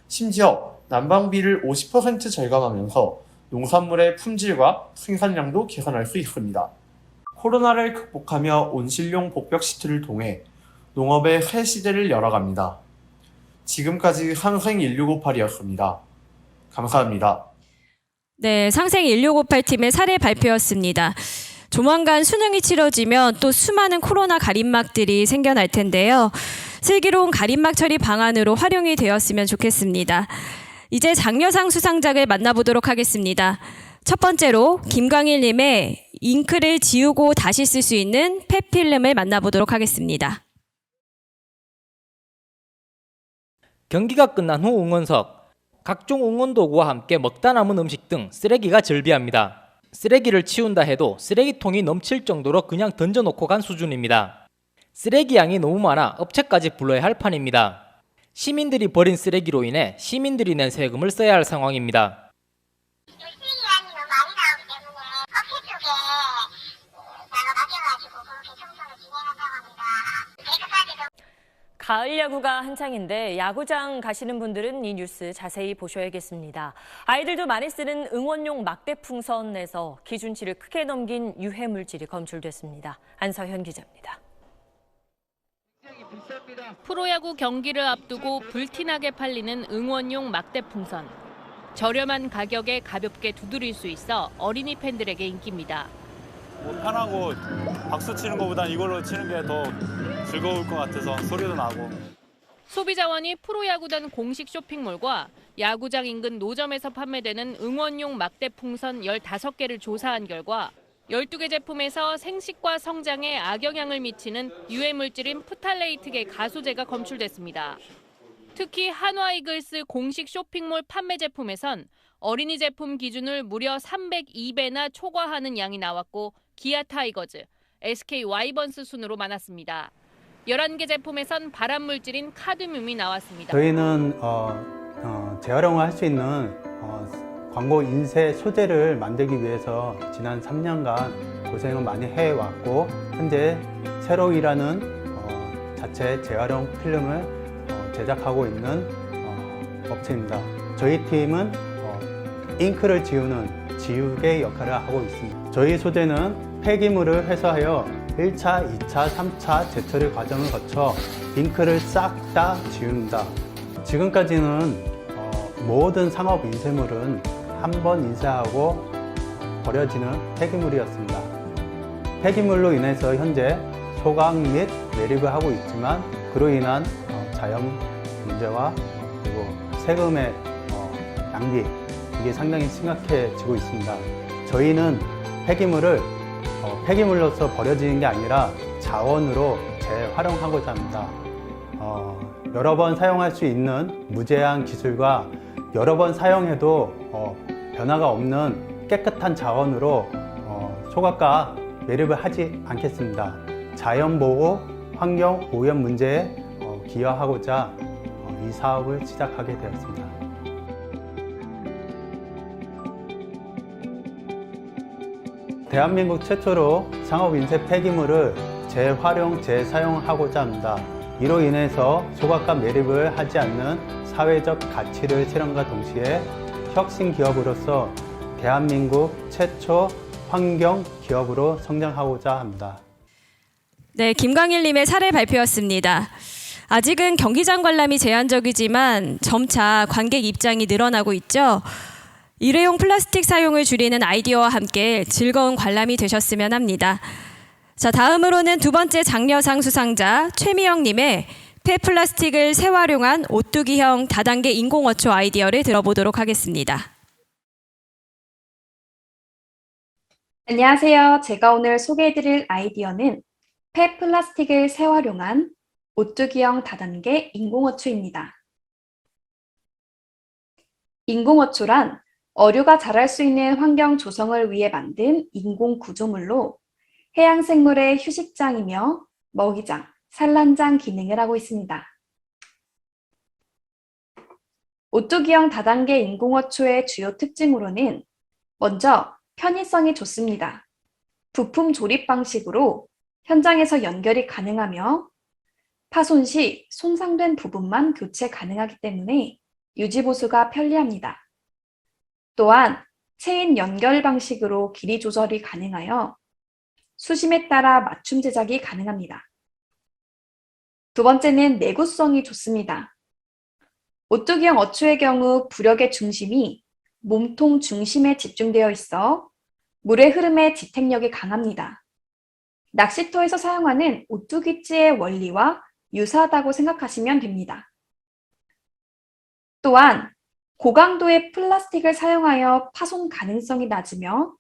심지어 난방비를 50% 절감하면서 농산물의 품질과 생산량도 개선할 수 있습니다. 코로나를 극복하며 온실용 복벽 시트를 통해 농업의 새 시대를 열어갑니다. 지금까지 상생 1658이었습니다. 감사합니다. 네, 상생 1658팀의 사례 발표였습니다. 조만간 수능이 치러지면 또 수많은 코로나 가림막들이 생겨날 텐데요. 슬기로운 가림막 처리 방안으로 활용이 되었으면 좋겠습니다. 이제 장려상 수상작을 만나보도록 하겠습니다. 첫 번째로 김광일님의 잉크를 지우고 다시 쓸 수 있는 펫필름을 만나보도록 하겠습니다. 경기가 끝난 후 응원석, 각종 응원도구와 함께 먹다 남은 음식 등 쓰레기가 절비합니다. 쓰레기를 치운다 해도 쓰레기통이 넘칠 정도로 그냥 던져놓고 간 수준입니다. 쓰레기 양이 너무 많아 업체까지 불러야 할 판입니다. 시민들이 버린 쓰레기로 인해 시민들이 낸 세금을 써야 할 상황입니다. 가을 야구가 한창인데 야구장 가시는 분들은 이 뉴스 자세히 보셔야겠습니다. 아이들도 많이 쓰는 응원용 막대 풍선에서 기준치를 크게 넘긴 유해 물질이 검출됐습니다. 안서현 기자입니다. 프로야구 경기를 앞두고 불티나게 팔리는 응원용 막대 풍선. 저렴한 가격에 가볍게 두드릴 수 있어 어린이 팬들에게 인기입니다. 편하고 박수 치는 것보다 이걸로 치는 게 더 즐거울 것 같아서 소리도 나고. 소비자원이 프로야구단 공식 쇼핑몰과 야구장 인근 노점에서 판매되는 응원용 막대 풍선 15개를 조사한 결과 12개 제품에서 생식과 성장에 악영향을 미치는 유해 물질인 프탈레이트계 가소제가 검출됐습니다. 특히 한화이글스 공식 쇼핑몰 판매 제품에선 어린이 제품 기준을 무려 302배나 초과하는 양이 나왔고 기아 타이거즈, SK 와이번스 순으로 많았습니다. 11개 제품에선 발암 물질인 카드뮴이 나왔습니다. 저희는 재활용을 할 수 있는 광고 인쇄 소재를 만들기 위해서 지난 3년간 고생을 많이 해왔고 현재 새로 일하는 자체 재활용 필름을 제작하고 있는 업체입니다. 저희 팀은 잉크를 지우는 지우개 역할을 하고 있습니다. 저희 소재는 폐기물을 회수하여 1차, 2차, 3차 제철의 과정을 거쳐 잉크를 싹 다 지운다. 지금까지는 모든 상업 인쇄물은 한 번 인쇄하고 버려지는 폐기물이었습니다. 폐기물로 인해서 현재 소각 및 매립을 하고 있지만 그로 인한 자연 문제와 그리고 세금의 낭비 이게 상당히 심각해지고 있습니다. 저희는 폐기물을 폐기물로서 버려지는 게 아니라 자원으로 재활용하고자 합니다. 여러 번 사용할 수 있는 무제한 기술과 여러 번 사용해도 변화가 없는 깨끗한 자원으로 소각과 매립을 하지 않겠습니다. 자연보호, 환경 오염 문제에 기여하고자 이 사업을 시작하게 되었습니다. 대한민국 최초로 상업인쇄 폐기물을 재활용, 재사용하고자 합니다. 이로 인해서 소각과 매립을 하지 않는 사회적 가치를 실현과 동시에 혁신 기업으로서 대한민국 최초 환경 기업으로 성장하고자 합니다. 네, 김광일님의 사례 발표였습니다. 아직은 경기장 관람이 제한적이지만 점차 관객 입장이 늘어나고 있죠. 일회용 플라스틱 사용을 줄이는 아이디어와 함께 즐거운 관람이 되셨으면 합니다. 자, 다음으로는 두 번째 장려상 수상자 최미영님의 폐플라스틱을 재활용한 오뚜기형 다단계 인공어초 아이디어를 들어보도록 하겠습니다. 안녕하세요. 제가 오늘 소개해드릴 아이디어는 폐플라스틱을 재활용한 오뚜기형 다단계 인공어초입니다. 인공어초란 어류가 자랄 수 있는 환경 조성을 위해 만든 인공 구조물로 해양생물의 휴식장이며 먹이장, 산란장 기능을 하고 있습니다. 오뚜기형 다단계 인공어초의 주요 특징으로는 먼저 편의성이 좋습니다. 부품 조립 방식으로 현장에서 연결이 가능하며 파손 시 손상된 부분만 교체 가능하기 때문에 유지보수가 편리합니다. 또한 체인 연결 방식으로 길이 조절이 가능하여 수심에 따라 맞춤 제작이 가능합니다. 두 번째는 내구성이 좋습니다. 오뚜기형 어초의 경우 부력의 중심이 몸통 중심에 집중되어 있어 물의 흐름에 지탱력이 강합니다. 낚시터에서 사용하는 오뚜기찌의 원리와 유사하다고 생각하시면 됩니다. 또한 고강도의 플라스틱을 사용하여 파손 가능성이 낮으며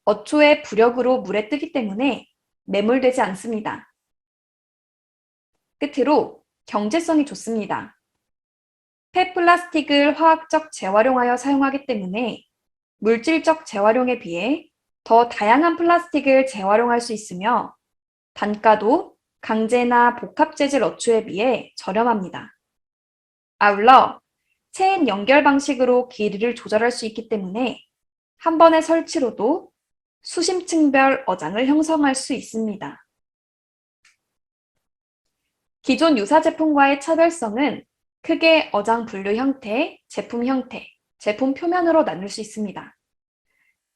어초의 부력으로 물에 뜨기 때문에 매몰되지 않습니다. 끝으로 경제성이 좋습니다. 폐플라스틱을 화학적 재활용하여 사용하기 때문에 물질적 재활용에 비해 더 다양한 플라스틱을 재활용할 수 있으며 단가도 강제나 복합 재질 어초에 비해 저렴합니다. 아울러 체인 연결 방식으로 길이를 조절할 수 있기 때문에 한 번의 설치로도 수심층별 어장을 형성할 수 있습니다. 기존 유사 제품과의 차별성은 크게 어장 분류 형태, 제품 표면으로 나눌 수 있습니다.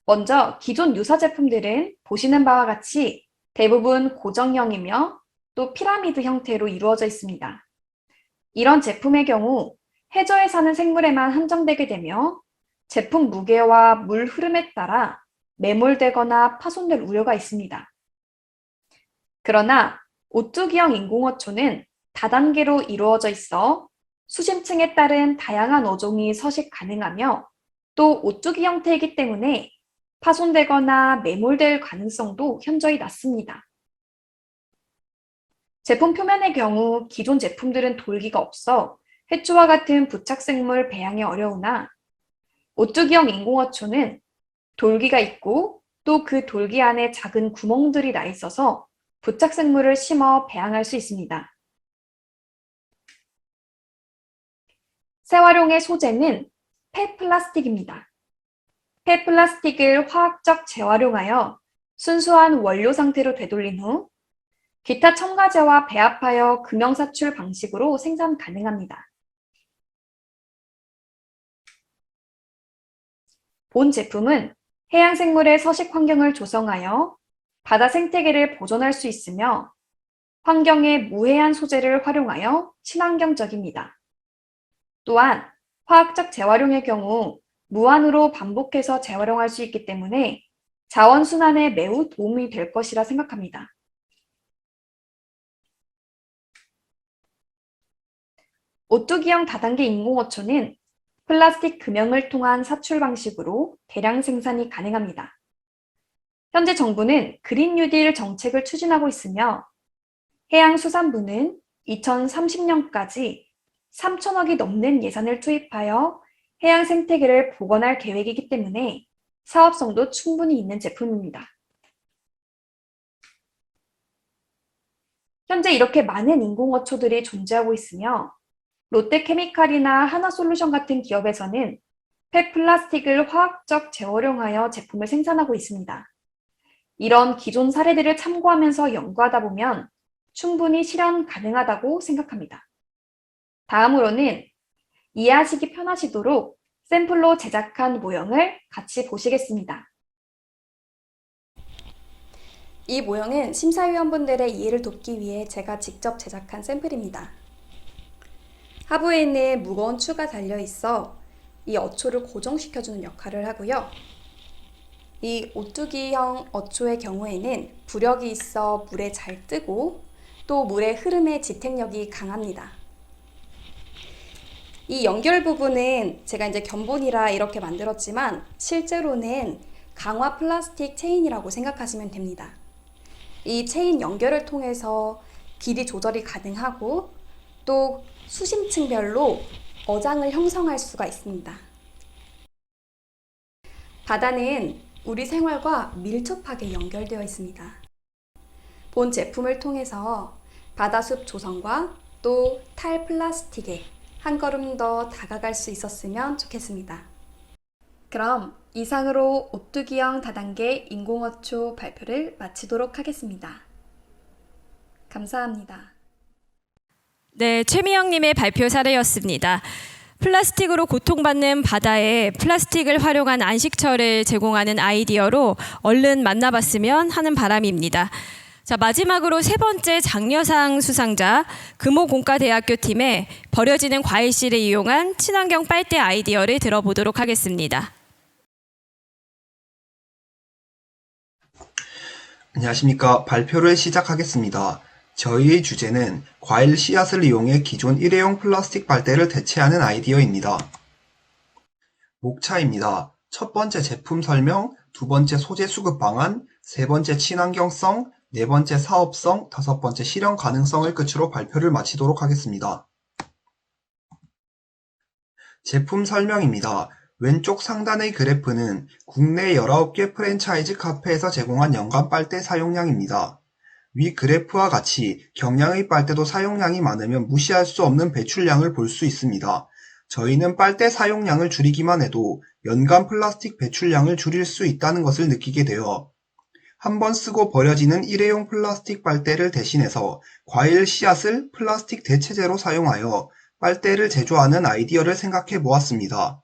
먼저 기존 유사 제품들은 보시는 바와 같이 대부분 고정형이며 또 피라미드 형태로 이루어져 있습니다. 이런 제품의 경우 해저에 사는 생물에만 한정되게 되며 제품 무게와 물 흐름에 따라 매몰되거나 파손될 우려가 있습니다. 그러나 오뚜기형 인공어초는 다단계로 이루어져 있어 수심층에 따른 다양한 어종이 서식 가능하며 또 오뚜기 형태이기 때문에 파손되거나 매몰될 가능성도 현저히 낮습니다. 제품 표면의 경우 기존 제품들은 돌기가 없어 해초와 같은 부착생물 배양이 어려우나 오뚜기형 인공어초는 돌기가 있고 또 그 돌기 안에 작은 구멍들이 나 있어서 부착생물을 심어 배양할 수 있습니다. 재활용의 소재는 폐플라스틱입니다. 폐플라스틱을 화학적 재활용하여 순수한 원료 상태로 되돌린 후 기타 첨가제와 배합하여 금형사출 방식으로 생산 가능합니다. 본 제품은 해양생물의 서식 환경을 조성하여 바다 생태계를 보존할 수 있으며 환경에 무해한 소재를 활용하여 친환경적입니다. 또한 화학적 재활용의 경우 무한으로 반복해서 재활용할 수 있기 때문에 자원순환에 매우 도움이 될 것이라 생각합니다. 오뚜기형 다단계 인공어초는 플라스틱 금형을 통한 사출 방식으로 대량 생산이 가능합니다. 현재 정부는 그린 뉴딜 정책을 추진하고 있으며 해양수산부는 2030년까지 3천억이 넘는 예산을 투입하여 해양 생태계를 복원할 계획이기 때문에 사업성도 충분히 있는 제품입니다. 현재 이렇게 많은 인공어초들이 존재하고 있으며 롯데케미칼이나 하나솔루션 같은 기업에서는 폐플라스틱을 화학적 재활용하여 제품을 생산하고 있습니다. 이런 기존 사례들을 참고하면서 연구하다 보면 충분히 실현 가능하다고 생각합니다. 다음으로는 이해하시기 편하시도록 샘플로 제작한 모형을 같이 보시겠습니다. 이 모형은 심사위원분들의 이해를 돕기 위해 제가 직접 제작한 샘플입니다. 하부에는 무거운 추가 달려있어 이 어초를 고정시켜주는 역할을 하고요. 이 오뚜기형 어초의 경우에는 부력이 있어 물에 잘 뜨고 또 물의 흐름의 지탱력이 강합니다. 이 연결 부분은 제가 이제 견본이라 이렇게 만들었지만 실제로는 강화 플라스틱 체인이라고 생각하시면 됩니다. 이 체인 연결을 통해서 길이 조절이 가능하고 또 수심층별로 어장을 형성할 수가 있습니다. 바다는 우리 생활과 밀접하게 연결되어 있습니다. 본 제품을 통해서 바다숲 조성과 또 탈플라스틱에 한 걸음 더 다가갈 수 있었으면 좋겠습니다. 그럼 이상으로 오뚜기형 다단계 인공어초 발표를 마치도록 하겠습니다. 감사합니다. 네, 최미영님의 발표 사례였습니다. 플라스틱으로 고통받는 바다에 플라스틱을 활용한 안식처를 제공하는 아이디어로 얼른 만나봤으면 하는 바람입니다. 자, 마지막으로 세 번째 장려상 수상자 금호공과대학교 팀의 버려지는 과일씨를 이용한 친환경 빨대 아이디어를 들어보도록 하겠습니다. 안녕하십니까. 발표를 시작하겠습니다. 저희의 주제는 과일 씨앗을 이용해 기존 일회용 플라스틱 빨대를 대체하는 아이디어입니다. 목차입니다. 첫 번째 제품 설명, 두 번째 소재 수급 방안, 세 번째 친환경성, 네 번째 사업성, 다섯 번째 실현 가능성을 끝으로 발표를 마치도록 하겠습니다. 제품 설명입니다. 왼쪽 상단의 그래프는 국내 19개 프랜차이즈 카페에서 제공한 연간 빨대 사용량입니다. 위 그래프와 같이 경량의 빨대도 사용량이 많으면 무시할 수 없는 배출량을 볼 수 있습니다. 저희는 빨대 사용량을 줄이기만 해도 연간 플라스틱 배출량을 줄일 수 있다는 것을 느끼게 되어 한번 쓰고 버려지는 일회용 플라스틱 빨대를 대신해서 과일 씨앗을 플라스틱 대체제로 사용하여 빨대를 제조하는 아이디어를 생각해 보았습니다.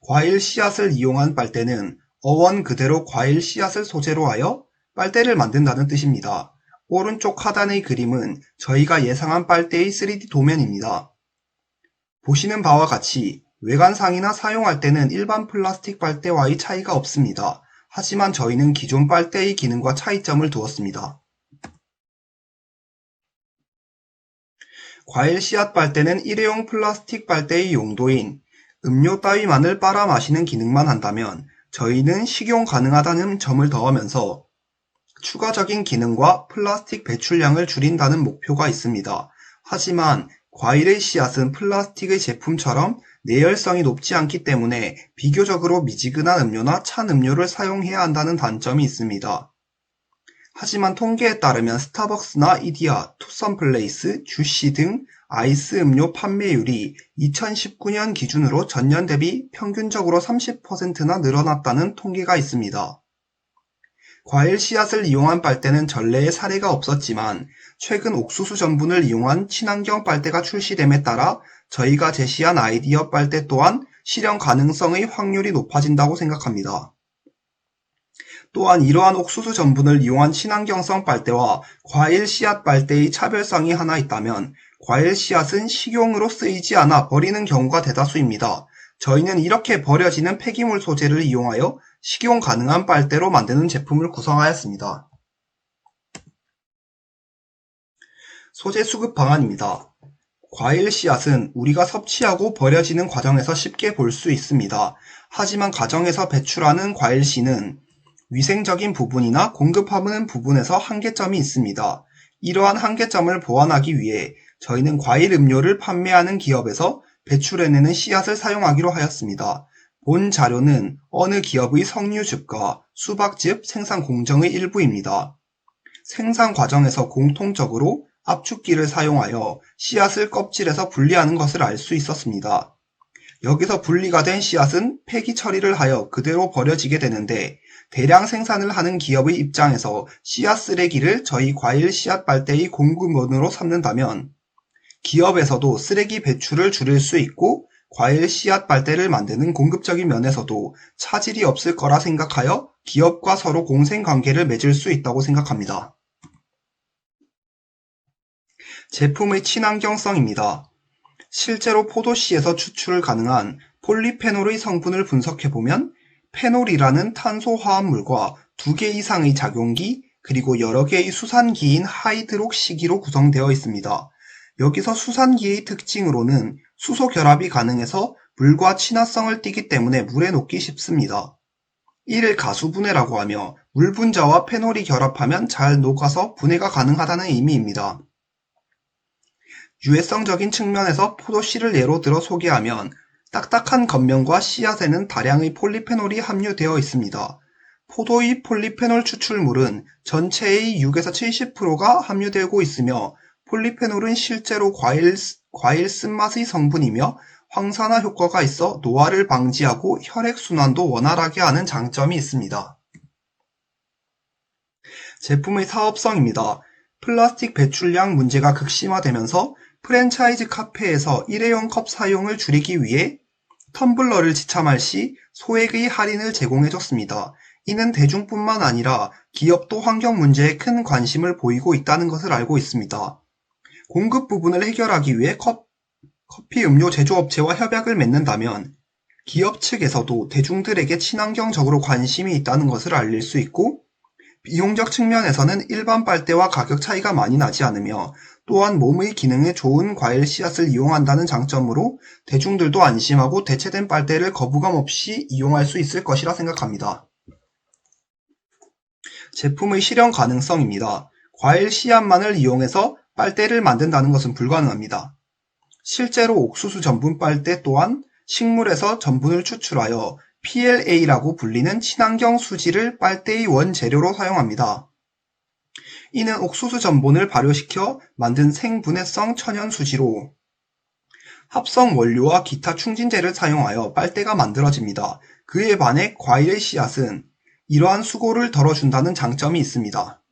과일 씨앗을 이용한 빨대는 어원 그대로 과일 씨앗을 소재로 하여 빨대를 만든다는 뜻입니다. 오른쪽 하단의 그림은 저희가 예상한 빨대의 3D 도면입니다. 보시는 바와 같이 외관상이나 사용할 때는 일반 플라스틱 빨대와의 차이가 없습니다. 하지만 저희는 기존 빨대의 기능과 차이점을 두었습니다. 과일 씨앗 빨대는 일회용 플라스틱 빨대의 용도인 음료 따위만을 빨아 마시는 기능만 한다면 저희는 식용 가능하다는 점을 더하면서 추가적인 기능과 플라스틱 배출량을 줄인다는 목표가 있습니다. 하지만 과일의 씨앗은 플라스틱의 제품처럼 내열성이 높지 않기 때문에 비교적으로 미지근한 음료나 찬 음료를 사용해야 한다는 단점이 있습니다. 하지만 통계에 따르면 스타벅스나 이디야, 투썸플레이스, 주시 등 아이스 음료 판매율이 2019년 기준으로 전년 대비 평균적으로 30%나 늘어났다는 통계가 있습니다. 과일 씨앗을 이용한 빨대는 전례의 사례가 없었지만 최근 옥수수 전분을 이용한 친환경 빨대가 출시됨에 따라 저희가 제시한 아이디어 빨대 또한 실현 가능성의 확률이 높아진다고 생각합니다. 또한 이러한 옥수수 전분을 이용한 친환경성 빨대와 과일 씨앗 빨대의 차별성이 하나 있다면 과일 씨앗은 식용으로 쓰이지 않아 버리는 경우가 대다수입니다. 저희는 이렇게 버려지는 폐기물 소재를 이용하여 식용 가능한 빨대로 만드는 제품을 구성하였습니다. 소재 수급 방안입니다. 과일 씨앗은 우리가 섭취하고 버려지는 과정에서 쉽게 볼 수 있습니다. 하지만 가정에서 배출하는 과일 씨는 위생적인 부분이나 공급하는 부분에서 한계점이 있습니다. 이러한 한계점을 보완하기 위해 저희는 과일 음료를 판매하는 기업에서 배출해내는 씨앗을 사용하기로 하였습니다. 본 자료는 어느 기업의 석류즙과 수박즙 생산 공정의 일부입니다. 생산 과정에서 공통적으로 압축기를 사용하여 씨앗을 껍질에서 분리하는 것을 알 수 있었습니다. 여기서 분리가 된 씨앗은 폐기 처리를 하여 그대로 버려지게 되는데 대량 생산을 하는 기업의 입장에서 씨앗 쓰레기를 저희 과일 씨앗 빨대의 공급원으로 삼는다면 기업에서도 쓰레기 배출을 줄일 수 있고 과일 씨앗 빨대를 만드는 공급적인 면에서도 차질이 없을 거라 생각하여 기업과 서로 공생관계를 맺을 수 있다고 생각합니다. 제품의 친환경성입니다. 실제로 포도씨에서 추출 가능한 폴리페놀의 성분을 분석해보면 페놀이라는 탄소화합물과 2개 이상의 작용기 그리고 여러 개의 수산기인 하이드록시기로 구성되어 있습니다. 여기서 수산기의 특징으로는 수소 결합이 가능해서 물과 친화성을 띠기 때문에 물에 녹기 쉽습니다. 이를 가수분해라고 하며 물 분자와 페놀이 결합하면 잘 녹아서 분해가 가능하다는 의미입니다. 유해성적인 측면에서 포도씨를 예로 들어 소개하면 딱딱한 겉면과 씨앗에는 다량의 폴리페놀이 함유되어 있습니다. 포도의 폴리페놀 추출물은 전체의 6에서 70%가 함유되고 있으며 폴리페놀은 실제로 과일 쓴맛의 성분이며 황산화 효과가 있어 노화를 방지하고 혈액순환도 원활하게 하는 장점이 있습니다. 제품의 사업성입니다. 플라스틱 배출량 문제가 극심화되면서 프랜차이즈 카페에서 일회용 컵 사용을 줄이기 위해 텀블러를 지참할 시 소액의 할인을 제공해줬습니다. 이는 대중뿐만 아니라 기업도 환경 문제에 큰 관심을 보이고 있다는 것을 알고 있습니다. 공급 부분을 해결하기 위해 커피 음료 제조업체와 협약을 맺는다면 기업 측에서도 대중들에게 친환경적으로 관심이 있다는 것을 알릴 수 있고 비용적 측면에서는 일반 빨대와 가격 차이가 많이 나지 않으며 또한 몸의 기능에 좋은 과일 씨앗을 이용한다는 장점으로 대중들도 안심하고 대체된 빨대를 거부감 없이 이용할 수 있을 것이라 생각합니다. 제품의 실현 가능성입니다. 과일 씨앗만을 이용해서 빨대를 만든다는 것은 불가능합니다. 실제로 옥수수 전분 빨대 또한 식물에서 전분을 추출하여 PLA라고 불리는 친환경 수지를 빨대의 원재료로 사용합니다. 이는 옥수수 전분을 발효시켜 만든 생분해성 천연 수지로 합성 원료와 기타 충진제를 사용하여 빨대가 만들어집니다. 그에 반해 과일의 씨앗은 이러한 수고를 덜어준다는 장점이 있습니다.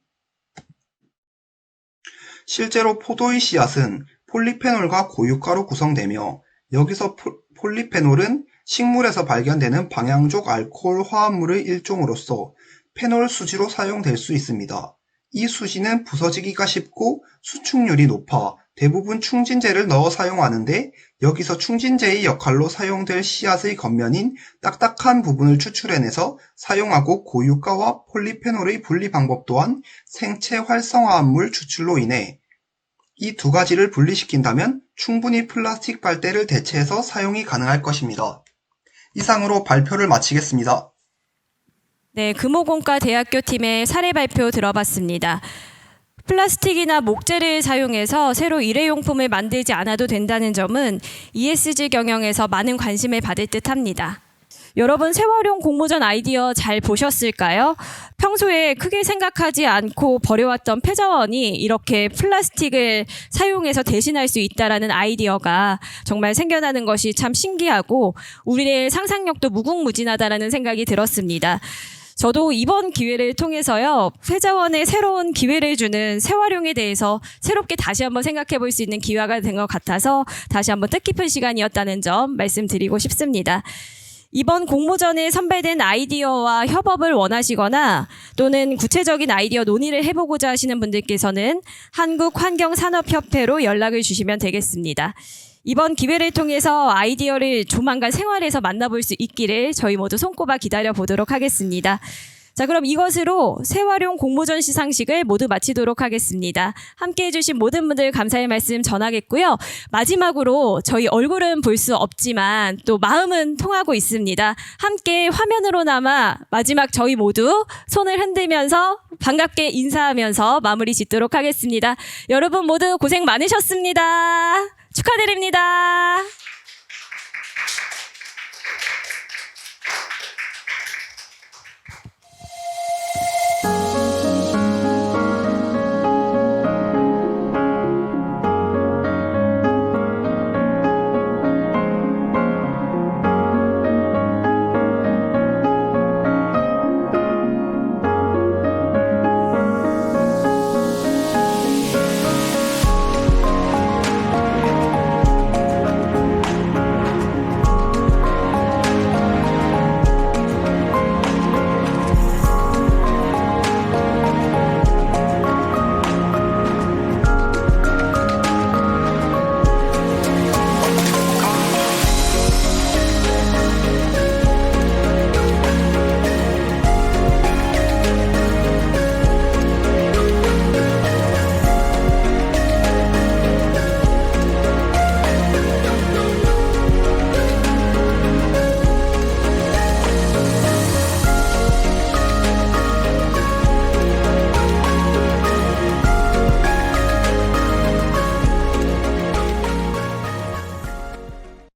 실제로 포도의 씨앗은 폴리페놀과 고유가로 구성되며 여기서 폴리페놀은 식물에서 발견되는 방향족 알코올 화합물의 일종으로서 페놀 수지로 사용될 수 있습니다. 이 수지는 부서지기가 쉽고 수축률이 높아 대부분 충진제를 넣어 사용하는데 여기서 충진제의 역할로 사용될 씨앗의 겉면인 딱딱한 부분을 추출해내서 사용하고 고유가와 폴리페놀의 분리 방법 또한 생체 활성화합물 추출로 인해 이 두 가지를 분리시킨다면 충분히 플라스틱 빨대를 대체해서 사용이 가능할 것입니다. 이상으로 발표를 마치겠습니다. 네, 금호공과 대학교 팀의 사례 발표 들어봤습니다. 플라스틱이나 목재를 사용해서 새로 일회용품을 만들지 않아도 된다는 점은 ESG 경영에서 많은 관심을 받을 듯합니다. 여러분 재활용 공모전 아이디어 잘 보셨을까요? 평소에 크게 생각하지 않고 버려왔던 폐자원이 이렇게 플라스틱을 사용해서 대신할 수 있다라는 아이디어가 정말 생겨나는 것이 참 신기하고 우리의 상상력도 무궁무진하다라는 생각이 들었습니다. 저도 이번 기회를 통해서요, 폐자원에 새로운 기회를 주는 재활용에 대해서 새롭게 다시 한번 생각해 볼 수 있는 기회가 된 것 같아서 다시 한번 뜻깊은 시간이었다는 점 말씀드리고 싶습니다. 이번 공모전에 선발된 아이디어와 협업을 원하시거나 또는 구체적인 아이디어 논의를 해보고자 하시는 분들께서는 한국환경산업협회로 연락을 주시면 되겠습니다. 이번 기회를 통해서 아이디어를 조만간 생활에서 만나볼 수 있기를 저희 모두 손꼽아 기다려 보도록 하겠습니다. 자, 그럼 이것으로 재활용 공모전 시상식을 모두 마치도록 하겠습니다. 함께해 주신 모든 분들 감사의 말씀 전하겠고요. 마지막으로 저희 얼굴은 볼 수 없지만 또 마음은 통하고 있습니다. 함께 화면으로나마 마지막 저희 모두 손을 흔들면서 반갑게 인사하면서 마무리 짓도록 하겠습니다. 여러분 모두 고생 많으셨습니다. 축하드립니다.